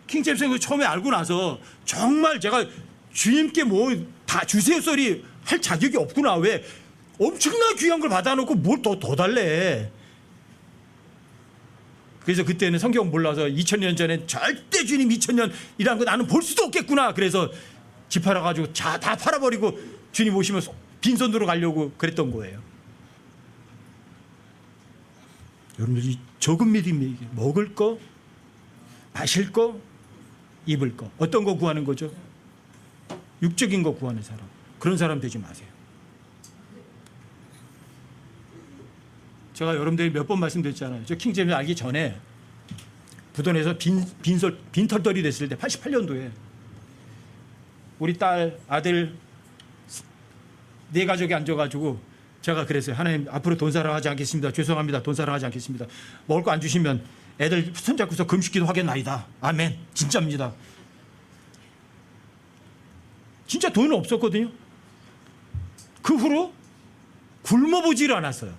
킹제임스 처음에 알고 나서 정말 제가 주님께 뭐 다 주세요 소리 할 자격이 없구나. 왜? 엄청나게 귀한 걸 받아놓고 뭘 더 달래. 그래서 그때는 성경 몰라서 2000년 전에 절대 주님 2000년이라는 거 나는 볼 수도 없겠구나. 그래서 집 팔아가지고 다 팔아버리고 주님 오시면 빈손으로 가려고 그랬던 거예요. 여러분들 이 적은 믿음이 먹을 거, 마실 거, 입을 거 어떤 거 구하는 거죠? 육적인 거 구하는 사람. 그런 사람 되지 마세요. 제가 여러분들이 몇 번 말씀드렸잖아요. 저 킹제임스 알기 전에 부돈에서 빈털털이 됐을 때 88년도에 우리 딸, 아들 네 가족이 앉아가지고 제가 그랬어요. 하나님 앞으로 돈 사랑하지 않겠습니다. 죄송합니다. 돈 사랑하지 않겠습니다. 먹을 거 안 주시면 애들 손잡고서 금식기도 하겠나이다. 아멘. 진짜입니다. 진짜 돈은 없었거든요. 그 후로 굶어보질 않았어요.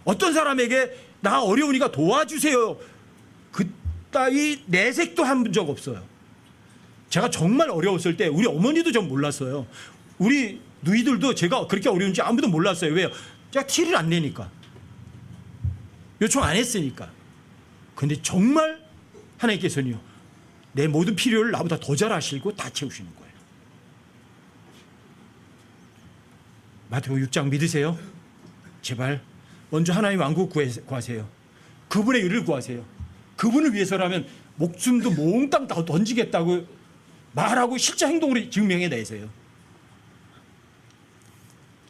어떤 사람에게 나 어려우니까 도와주세요. 그따위 내색도 한 적 없어요. 제가 정말 어려웠을 때 우리 어머니도 전 몰랐어요. 우리 누이들도 제가 그렇게 어려운지 아무도 몰랐어요. 왜요? 제가 티를 안 내니까. 요청 안 했으니까. 근데 정말 하나님께서는요. 내 모든 필요를 나보다 더 잘 아시고 다 채우시는 거예요. 마태복음 6장 믿으세요? 제발. 먼저 하나님 왕국 구하세요. 그분의 일을 구하세요. 그분을 위해서라면 목숨도 몽땅 다 던지겠다고 말하고 실제 행동으로 증명해내세요.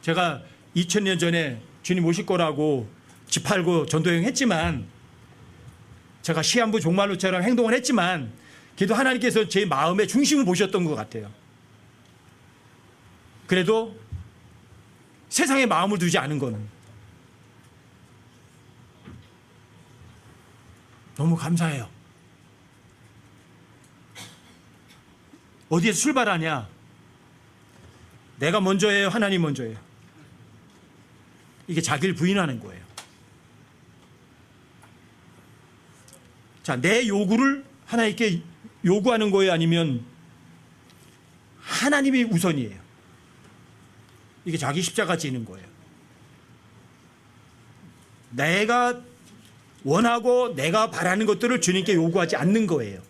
제가 2000년 전에 주님 오실 거라고 집 팔고 전도여행 했지만, 제가 시한부 종말로처럼 행동을 했지만, 그래도 하나님께서 제 마음의 중심을 보셨던 것 같아요. 그래도 세상에 마음을 두지 않은 거는 너무 감사해요. 어디에서 출발하냐? 내가 먼저예요? 하나님 먼저예요? 이게 자기를 부인하는 거예요. 자, 내 요구를 하나님께 요구하는 거예요? 아니면 하나님이 우선이에요? 이게 자기 십자가 지는 거예요. 내가 원하고 내가 바라는 것들을 주님께 요구하지 않는 거예요.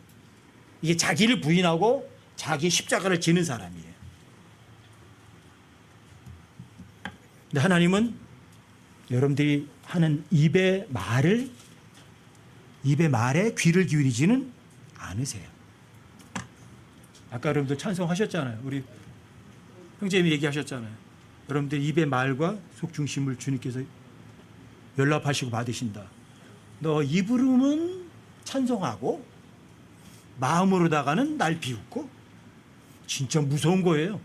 이게 자기를 부인하고 자기 십자가를 지는 사람이에요. 근데 하나님은 여러분들이 하는 입의 말에 귀를 기울이지는 않으세요. 아까 여러분들 찬송하셨잖아요. 우리 형제님이 얘기하셨잖아요. 여러분들 입의 말과 속중심을 주님께서 연락하시고 받으신다. 너 입으로는 찬송하고 마음으로다가는 날 비웃고. 진짜 무서운 거예요.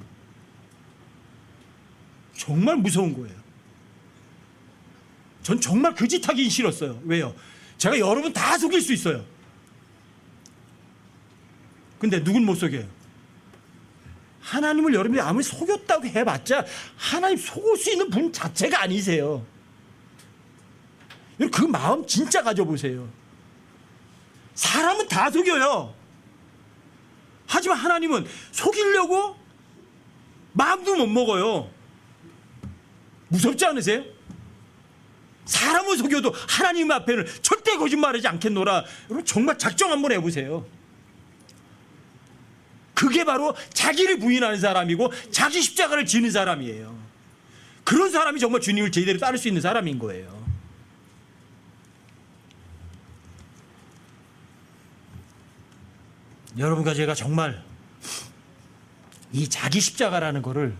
정말 무서운 거예요. 전 정말 그 짓 하기 싫었어요. 왜요? 제가 여러분 다 속일 수 있어요. 근데 누군 못 속여요? 하나님을 여러분이 아무리 속였다고 해봤자 하나님 속을 수 있는 분 자체가 아니세요. 그 마음 진짜 가져보세요. 사람은 다 속여요. 하지만 하나님은 속이려고 마음도 못 먹어요. 무섭지 않으세요? 사람을 속여도 하나님 앞에는 절대 거짓말하지 않겠노라. 여러분 정말 작정 한번 해보세요. 그게 바로 자기를 부인하는 사람이고 자기 십자가를 지는 사람이에요. 그런 사람이 정말 주님을 제대로 따를 수 있는 사람인 거예요. 여러분과 제가 정말 이 자기 십자가라는 거를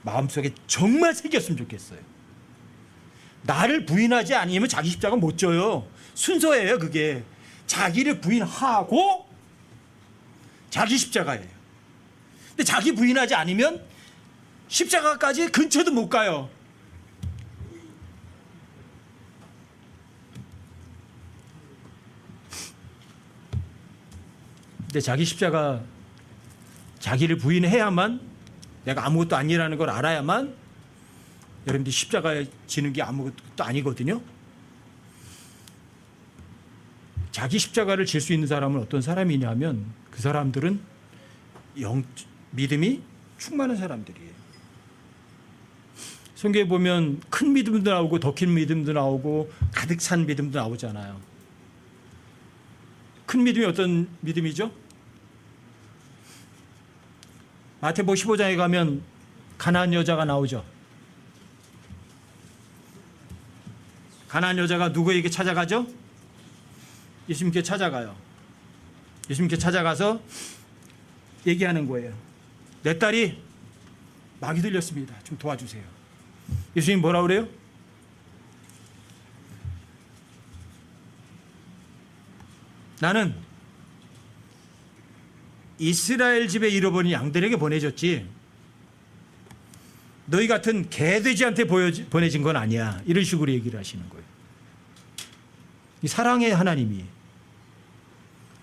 마음속에 정말 새겼으면 좋겠어요. 나를 부인하지 않으면 자기 십자가 못 져요. 순서예요. 그게 자기를 부인하고 자기 십자가예요. 근데 자기 부인하지 않으면 십자가까지 근처도 못 가요. 근데 자기 십자가, 자기를 부인해야만, 내가 아무것도 아니라는 걸 알아야만 여러분들이 십자가에 지는 게 아무것도 아니거든요. 자기 십자가를 질 수 있는 사람은 어떤 사람이냐면 그 사람들은 믿음이 충만한 사람들이에요. 성경에 보면 큰 믿음도 나오고 더 큰 믿음도 나오고 가득 찬 믿음도 나오잖아요. 큰 믿음이 어떤 믿음이죠? 마태복음 15장에 가면 가나안 여자가 나오죠. 가나안 여자가 누구에게 찾아가죠? 예수님께 찾아가요. 예수님께 찾아가서 얘기하는 거예요. 내 딸이 마귀 들렸습니다. 좀 도와주세요. 예수님 뭐라 그래요? 나는 이스라엘 집에 잃어버린 양들에게 보내줬지 너희 같은 개돼지한테 보내진 건 아니야. 이런 식으로 얘기를 하시는 거예요. 이 사랑의 하나님이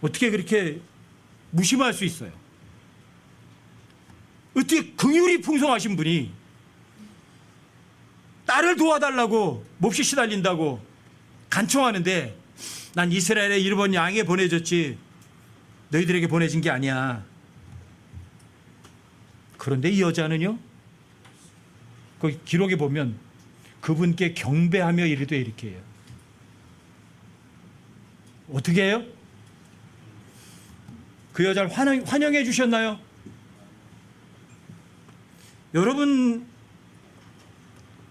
어떻게 그렇게 무심할 수 있어요? 어떻게 긍휼이 풍성하신 분이 딸을 도와달라고 몹시 시달린다고 간청하는데 난 이스라엘의 잃어버린 양에 보내줬지 너희들에게 보내진 게 아니야. 그런데 이 여자는요, 그 기록에 보면 그분께 경배하며 이르되 이렇게 해요. 어떻게 해요? 그 여자를 환영해 주셨나요?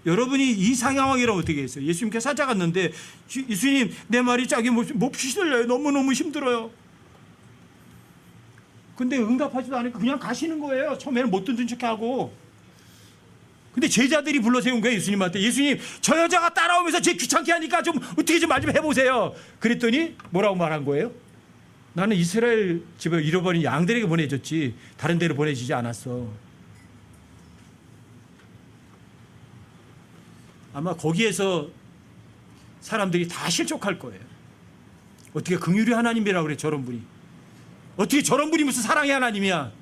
여러분이 이 상황이라면 어떻게 했어요? 예수님께 찾아갔는데 예수님 내 말이 짝이 몹시 시들려요. 너무너무 힘들어요. 근데 응답하지도 않으니까 그냥 가시는 거예요. 처음에는 못 듣는 척하고. 근데 제자들이 불러 세운 거예요. 예수님한테. 예수님, 저 여자가 따라오면서 제 귀찮게 하니까 좀 어떻게 좀 말 좀 해보세요. 그랬더니 뭐라고 말한 거예요? 나는 이스라엘 집에 잃어버린 양들에게 보내줬지 다른 데로 보내주지 않았어. 아마 거기에서 사람들이 다 실족할 거예요. 어떻게 긍휼의 하나님이라고 그래, 저런 분이. 어떻게 저런 분이 무슨 사랑의 하나님이야.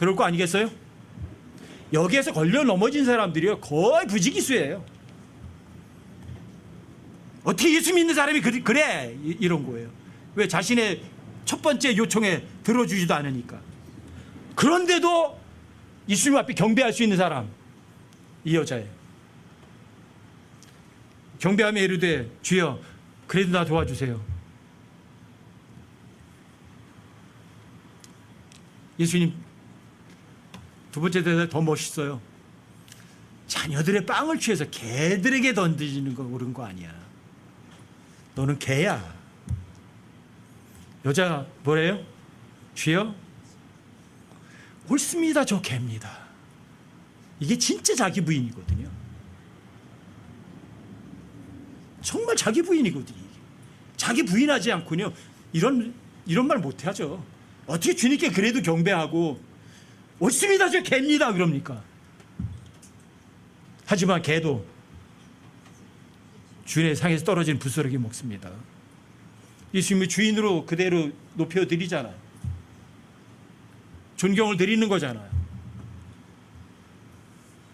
그럴 거 아니겠어요? 여기에서 걸려 넘어진 사람들이요 거의 부지기수예요. 어떻게 예수 믿는 사람이 그래 이런 거예요. 왜? 자신의 첫 번째 요청에 들어주지도 않으니까. 그런데도 예수님 앞에 경배할 수 있는 사람, 이 여자예요. 경배하며 이르되 주여 그래도 나 도와주세요. 예수님 두 번째 대답이 더 멋있어요. 자녀들의 빵을 취해서 개들에게 던지는 거 옳은 거 아니야. 너는 개야. 여자 뭐래요? 주여 옳습니다. 저 개입니다. 이게 진짜 자기 부인이거든요. 정말 자기 부인이거든요. 자기 부인하지 않고요 이런 말 못하죠. 어떻게 주님께 그래도 경배하고 옳습니다. 저 개입니다. 그럽니까? 하지만 개도 주인의 상에서 떨어진 부스러기 먹습니다. 예수님이 주인으로 그대로 높여드리잖아요. 존경을 드리는 거잖아요.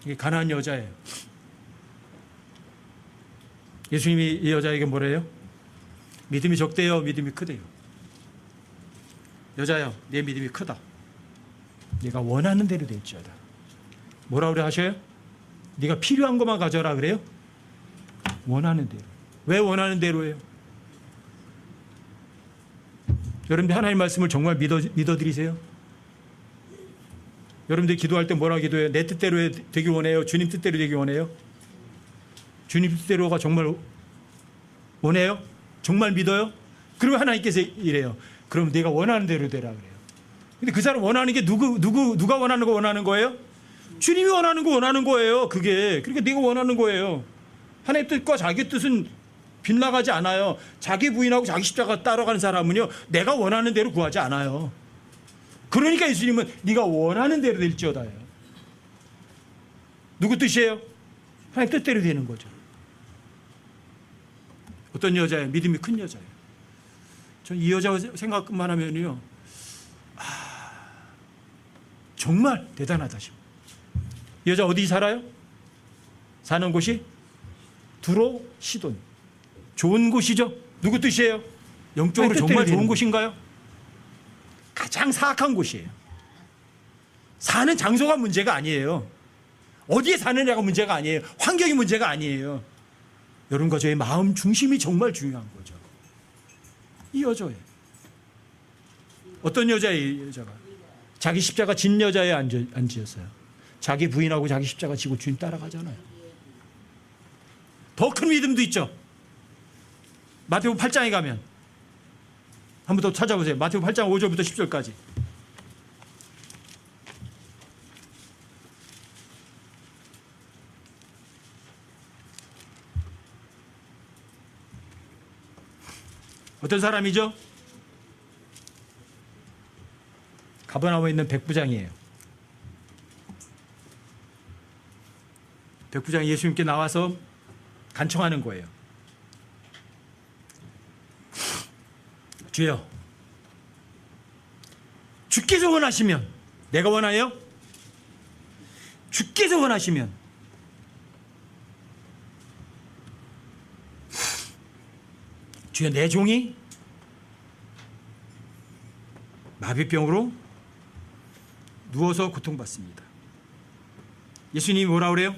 이게 가난한 여자예요. 예수님이 이 여자에게 뭐래요? 믿음이 적대요, 믿음이 크대요. 여자야, 내 믿음이 크다. 네가 원하는 대로 될지어다. 뭐라 그래 하셔요? 네가 필요한 것만 가져라 그래요? 원하는 대로. 왜 원하는 대로예요? 여러분들 하나님 말씀을 정말 믿어드리세요? 여러분들 기도할 때 뭐라 기도해요? 내 뜻대로 되길 원해요? 주님 뜻대로 되길 원해요? 주님 뜻대로가 정말 원해요? 정말 믿어요? 그러면 하나님께서 이래요. 그럼 내가 원하는 대로 되라 그래요. 근데 그 사람 원하는 게 누가 원하는 거 원하는 거예요? 주님이 원하는 거 원하는 거예요. 그게. 그러니까 내가 원하는 거예요. 하나님의 뜻과 자기 뜻은 빗나가지 않아요. 자기 부인하고 자기 십자가 따라가는 사람은요 내가 원하는 대로 구하지 않아요. 그러니까 예수님은 네가 원하는 대로 될지어다요. 누구 뜻이에요? 하나님 뜻대로 되는 거죠. 어떤 여자예요? 믿음이 큰 여자예요. 전 이 여자 생각만 하면요 정말 대단하다 싶어요. 이 여자 어디 살아요? 사는 곳이 두로 시돈. 좋은 곳이죠. 누구 뜻이에요? 영적으로 정말 좋은 곳인가요? 가장 사악한 곳이에요. 사는 장소가 문제가 아니에요. 어디에 사느냐가 문제가 아니에요. 환경이 문제가 아니에요. 여러분과 저의 마음 중심이 정말 중요한 거죠. 이 여자예요. 어떤 여자예요? 이 여자가 자기 십자가 진 여자에 안 지었어요. 자기 부인하고 자기 십자가 지고 주님 따라가잖아요. 더 큰 믿음도 있죠. 마태복음 8장에 가면 한번 더 찾아보세요. 마태복음 8장 5절부터 10절까지. 어떤 사람이죠? 가버나움에 있는 백부장이에요. 백부장이 예수님께 나와서 간청하는 거예요. 주여, 주께서 원하시면, 내가 원하여? 주께서 원하시면 주여, 내 종이 마비병으로 누워서 고통받습니다. 예수님이 뭐라 그래요?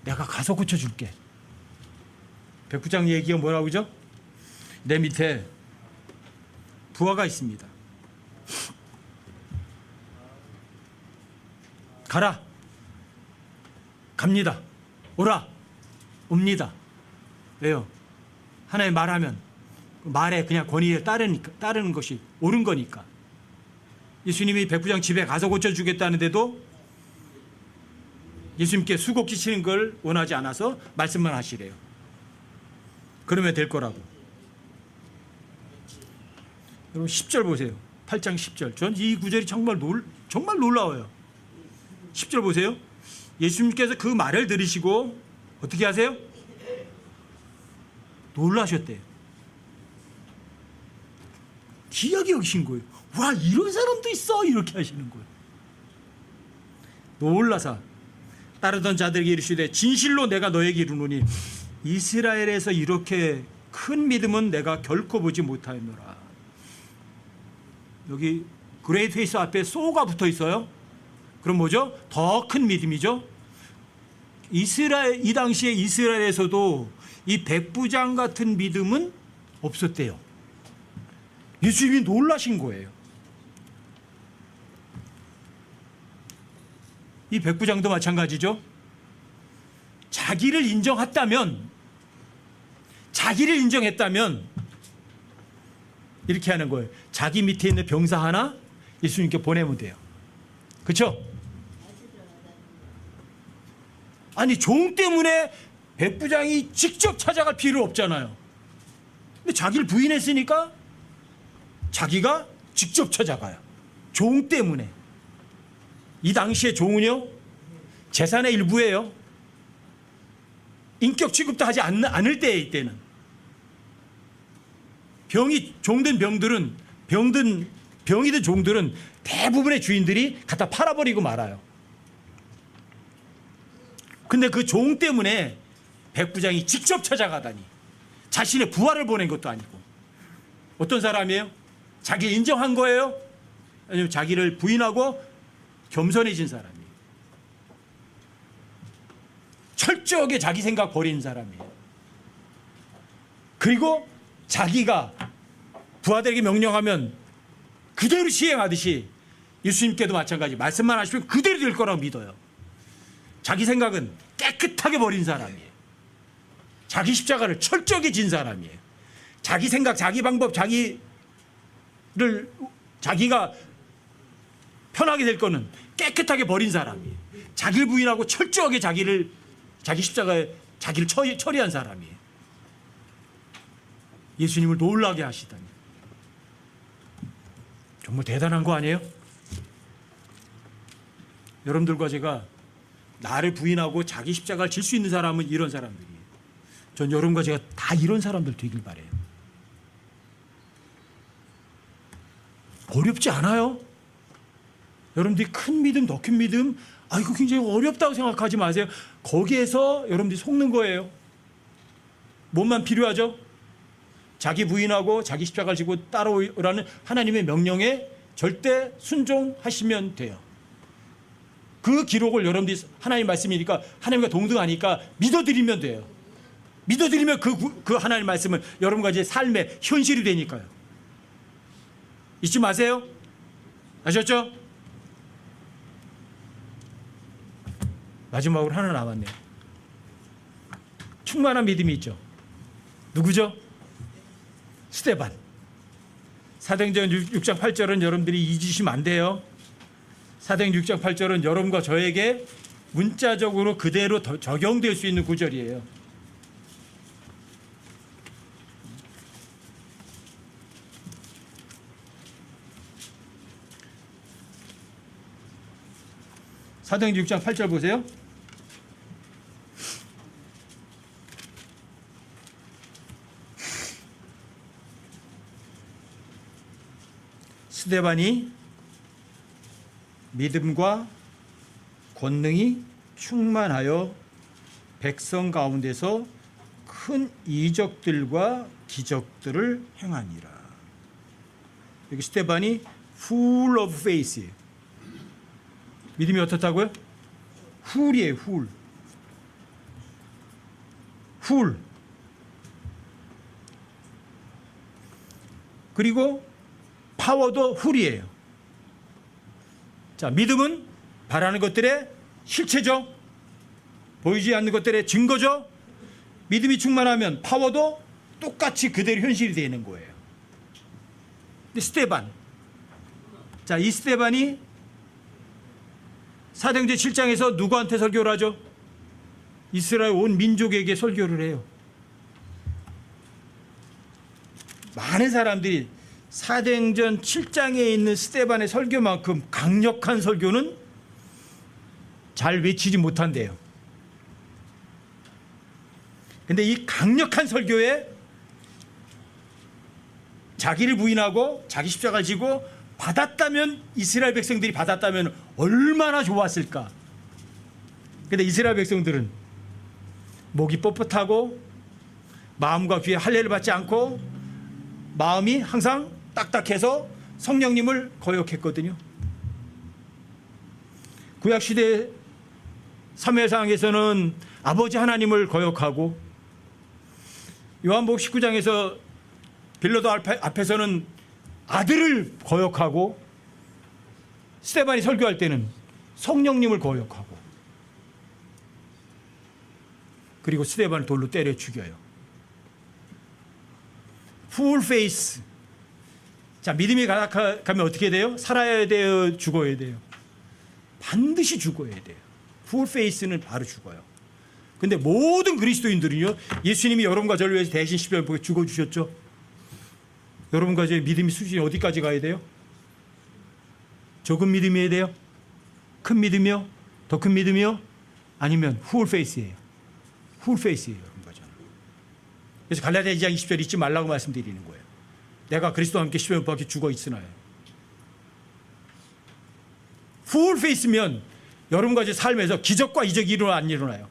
내가 가서 고쳐줄게. 백부장 얘기가 뭐라고 그러죠? 내 밑에 부하가 있습니다. 가라. 갑니다. 오라. 옵니다. 왜요? 하나님 말하면 말에 그냥 권위에 따르는 것이 옳은 거니까. 예수님이 백부장 집에 가서 고쳐주겠다는데도 예수님께 수곡지 치는 걸 원하지 않아서 말씀만 하시래요. 그러면 될 거라고. 여러분 10절 보세요. 8장 10절. 전 이 구절이 정말 놀라워요. 10절 보세요. 예수님께서 그 말을 들으시고 어떻게 하세요? 놀라셨대요. 귀하게 여기신 거예요. 와, 이런 사람도 있어, 이렇게 하시는 거예요. 놀라사 따르던 자들에게 이르시되 진실로 내가 너에게 이르노니 이스라엘에서 이렇게 큰 믿음은 내가 결코 보지 못하였노라. 여기 그레이트 페이스 앞에 소가 붙어 있어요. 그럼 뭐죠? 더 큰 믿음이죠. 이 당시에 이스라엘에서도 이 백부장 같은 믿음은 없었대요. 예수님이 놀라신 거예요. 이 백부장도 마찬가지죠. 자기를 인정했다면 이렇게 하는 거예요. 자기 밑에 있는 병사 하나 예수님께 보내면 돼요. 그렇죠? 아니, 종 때문에 백부장이 직접 찾아갈 필요 없잖아요. 근데 자기를 부인했으니까 자기가 직접 찾아가요. 종 때문에. 이 당시에 종은요, 재산의 일부예요. 인격 취급도 하지 않을 때에 이때는. 병이 병이든 종들은 대부분의 주인들이 갖다 팔아버리고 말아요. 근데 그 종 때문에 백부장이 직접 찾아가다니, 자신의 부하를 보낸 것도 아니고. 어떤 사람이에요? 자기 인정한 거예요? 아니면 자기를 부인하고 겸손해진 사람이에요. 철저하게 자기 생각 버리는 사람이에요. 그리고 자기가 부하들에게 명령하면 그대로 시행하듯이 예수님께도 마찬가지, 말씀만 하시면 그대로 될 거라고 믿어요. 자기 생각은 깨끗하게 버린 사람이에요. 자기 십자가를 철저하게 진 사람이에요. 자기 생각, 자기 방법, 자기가 편하게 될 거는 깨끗하게 버린 사람이에요. 자기를 부인하고 철저하게 자기 십자가에 자기를 처리한 사람이에요. 예수님을 놀라게 하시다니. 정말 대단한 거 아니에요? 여러분들과 제가 나를 부인하고 자기 십자가를 질 수 있는 사람은 이런 사람들이에요. 전 여러분과 제가 다 이런 사람들 되길 바래요. 어렵지 않아요? 여러분들이 큰 믿음, 더 큰 믿음, 이거 굉장히 어렵다고 생각하지 마세요. 거기에서 여러분들이 속는 거예요. 뭐만 필요하죠? 자기 부인하고 자기 십자가를 지고 따라오라는 하나님의 명령에 절대 순종하시면 돼요. 그 기록을 여러분들이 하나님 말씀이니까 하나님과 동등하니까 믿어드리면 돼요. 믿어드리면 그 하나님 말씀은 여러분과 이제 삶의 현실이 되니까요. 잊지 마세요. 아셨죠? 마지막으로 하나 남았네요. 충만한 믿음이 있죠. 누구죠? 스데반. 사도행전 6장 8절은 여러분들이 잊으시면 안 돼요. 사도행전 6장 8절은 여러분과 저에게 문자적으로 그대로 적용될 수 있는 구절이에요. 사도행전 6장 8절 보세요. 스데반이 믿음과 권능이 충만하여 백성 가운데서 큰 이적들과 기적들을 행하니라. 여기 스데반이 full of faith. 믿음이 어떻다고요? 훌이에요, 훌. 훌. 그리고 파워도 훌이에요. 자, 믿음은 바라는 것들의 실체죠. 보이지 않는 것들의 증거죠. 믿음이 충만하면 파워도 똑같이 그대로 현실이 되는 거예요. 근데 스데반, 자, 이 스데반이 사도행전 7장에서 누구한테 설교를 하죠? 이스라엘 온 민족에게 설교를 해요. 많은 사람들이 사도행전 7장에 있는 스데반의 설교만큼 강력한 설교는 잘 외치지 못한대요. 근데 이 강력한 설교에 자기를 부인하고 자기 십자가를 지고 받았다면, 이스라엘 백성들이 받았다면 얼마나 좋았을까. 근데 이스라엘 백성들은 목이 뻣뻣하고 마음과 귀에 할례를 받지 않고 마음이 항상 딱딱해서 성령님을 거역했거든요. 구약시대 사무엘상에서는 아버지 하나님을 거역하고, 요한복음 19장에서 빌라도 앞에서는 아들을 거역하고, 스데반이 설교할 때는 성령님을 거역하고, 그리고 스데반을 돌로 때려 죽여요. 풀 페이스. 자, 믿음이 가면 어떻게 돼요? 살아야 돼요? 죽어야 돼요? 반드시 죽어야 돼요. 풀 페이스는 바로 죽어요. 근데 모든 그리스도인들은요, 예수님이 여러분과 저를 위해서 대신 십자가에 죽어주셨죠. 여러분과 저의 믿음의 수준이 어디까지 가야 돼요? 적은 믿음이어야 돼요? 큰 믿음이요? 더 큰 믿음이요? 아니면 풀 페이스예요. 풀 페이스예요, 여러분과 저는. 그래서 갈라디아 2장 20절 잊지 말라고 말씀드리는 거예요. 내가 그리스도와 함께 십자가에 못 박혀 죽어 있으나요? 풀 페이스면 여러분과 제 삶에서 기적과 이적이 일어나 안 일어나요?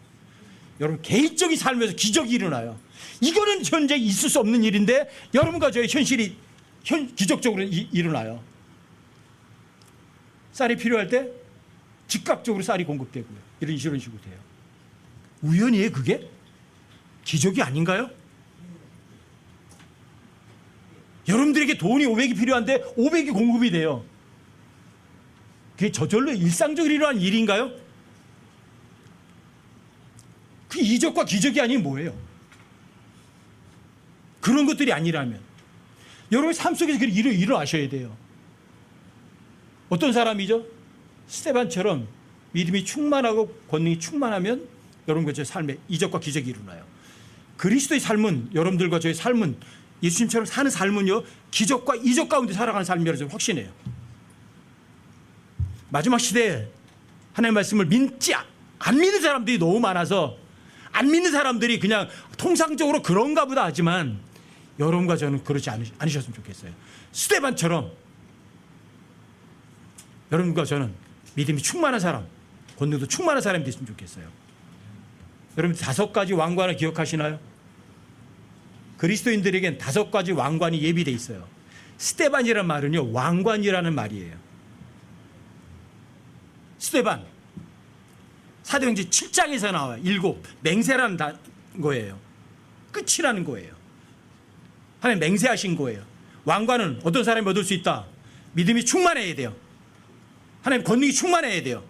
여러분 개인적인 삶에서 기적이 일어나요. 이거는 현재 있을 수 없는 일인데 여러분과 저의 현실이 기적적으로 일어나요. 쌀이 필요할 때 즉각적으로 쌀이 공급되고요. 이런 식으로 돼요. 우연이에요 그게? 기적이 아닌가요? 여러분들에게 돈이 500이 필요한데 500이 공급이 돼요. 그게 저절로 일상적으로 일어난 일인가요? 그 이적과 기적이 아니면 뭐예요? 그런 것들이 아니라면 여러분의 삶 속에서 일어나셔야 돼요. 어떤 사람이죠? 스데반처럼 믿음이 충만하고 권능이 충만하면 여러분과 저의 삶에 이적과 기적이 일어나요. 그리스도의 삶은, 여러분들과 저의 삶은, 예수님처럼 사는 삶은요, 기적과 이적 가운데 살아가는 삶이라고 저는 확신해요. 마지막 시대에 하나님의 말씀을 안 믿는 사람들이 너무 많아서, 안 믿는 사람들이 그냥 통상적으로 그런가 보다 하지만 여러분과 저는 그렇지 않으셨으면 좋겠어요. 스데반처럼 여러분과 저는 믿음이 충만한 사람, 권능도 충만한 사람이 됐으면 좋겠어요. 여러분 5가지 왕관을 기억하시나요? 그리스도인들에겐 5가지 왕관이 예비되어 있어요. 스데반이라는 말은요, 왕관이라는 말이에요. 스데반, 사도행전 7장에서 나와요. 7, 맹세라는 거예요. 끝이라는 거예요. 하나님 맹세하신 거예요. 왕관은 어떤 사람이 얻을 수 있다? 믿음이 충만해야 돼요. 하나님 권능이 충만해야 돼요.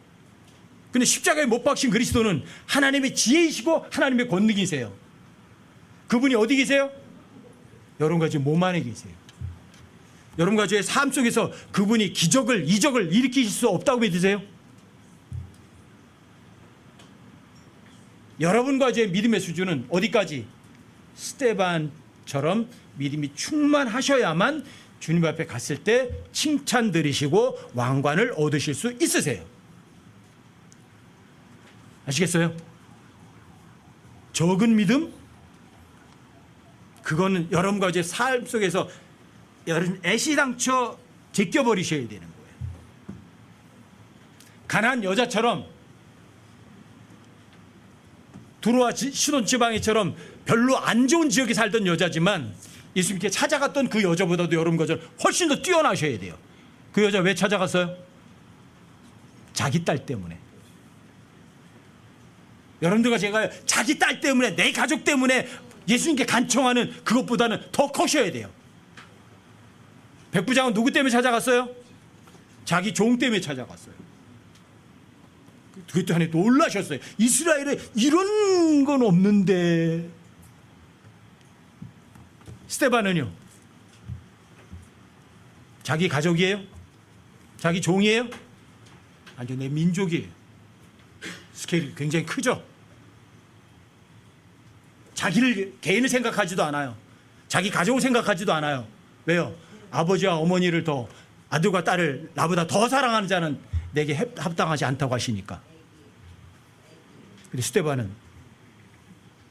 근데 십자가에 못 박힌 그리스도는 하나님의 지혜이시고 하나님의 권능이세요. 그분이 어디 계세요? 여러분과 제 몸 안에 계세요. 여러분과 저의 삶 속에서 그분이 기적을, 이적을 일으키실 수 없다고 믿으세요? 여러분과 제 믿음의 수준은 어디까지? 스데반처럼 믿음이 충만하셔야만 주님 앞에 갔을 때 칭찬 들으시고 왕관을 얻으실 수 있으세요. 아시겠어요? 적은 믿음? 그거는 여러분과 제 삶 속에서 여러분 애시당초 제껴버리셔야 되는 거예요. 가난한 여자처럼 두로와 시돈 지방에처럼 별로 안 좋은 지역에 살던 여자지만 예수님께 찾아갔던 그 여자보다도 여러분과 저는 훨씬 더 뛰어나셔야 돼요. 그 여자 왜 찾아갔어요? 자기 딸 때문에. 여러분들과 제가 자기 딸 때문에, 내 가족 때문에 예수님께 간청하는 그것보다는 더 커셔야 돼요. 백부장은 누구 때문에 찾아갔어요? 자기 종 때문에 찾아갔어요. 그것 때문에 놀라셨어요. 이스라엘에 이런 건 없는데. 스데반은요, 자기 가족이에요? 자기 종이에요? 아니요, 내 민족이에요. 스케일이 굉장히 크죠. 자기를 개인을 생각하지도 않아요. 자기 가족을 생각하지도 않아요. 왜요? 아버지와 어머니를 더 아들과 딸을 나보다 더 사랑하는 자는 내게 합당하지 않다고 하시니까. 근데 스데반은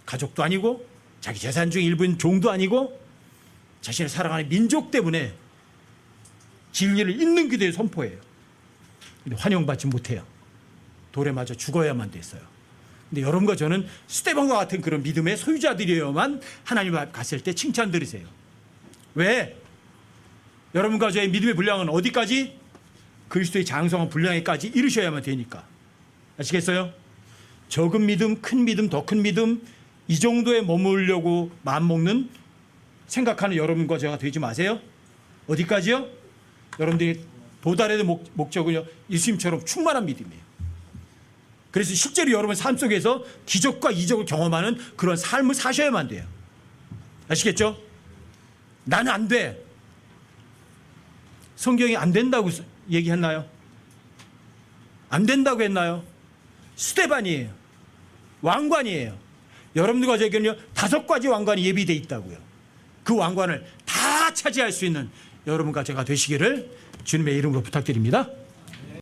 가족도 아니고 자기 재산 중 일부인 종도 아니고 자신을 사랑하는 민족 때문에 진리를 있는 그대로 선포해요. 근데 환영받지 못해요. 돌에 맞아 죽어야만 됐어요. 근데 여러분과 저는 스데반과 같은 그런 믿음의 소유자들이어야만 하나님 앞 갔을 때 칭찬 들으세요. 왜? 여러분과 저의 믿음의 분량은 어디까지? 그리스도의 장성한 분량에까지 이르셔야만 되니까. 아시겠어요? 적은 믿음, 큰 믿음, 더 큰 믿음, 이 정도에 머무르려고 마음먹는 생각하는 여러분과 제가 되지 마세요. 어디까지요? 여러분들이 도달의 목적은요, 예수님처럼 충만한 믿음이에요. 그래서 실제로 여러분 삶 속에서 기적과 이적을 경험하는 그런 삶을 사셔야만 돼요. 아시겠죠? 나는 안 돼. 성경이 안 된다고 얘기했나요? 안 된다고 했나요? 스데반이에요. 왕관이에요. 여러분들과 저에게는요 5가지 왕관이 예비되어 있다고요. 그 왕관을 다 차지할 수 있는 여러분과 제가 되시기를 주님의 이름으로 부탁드립니다.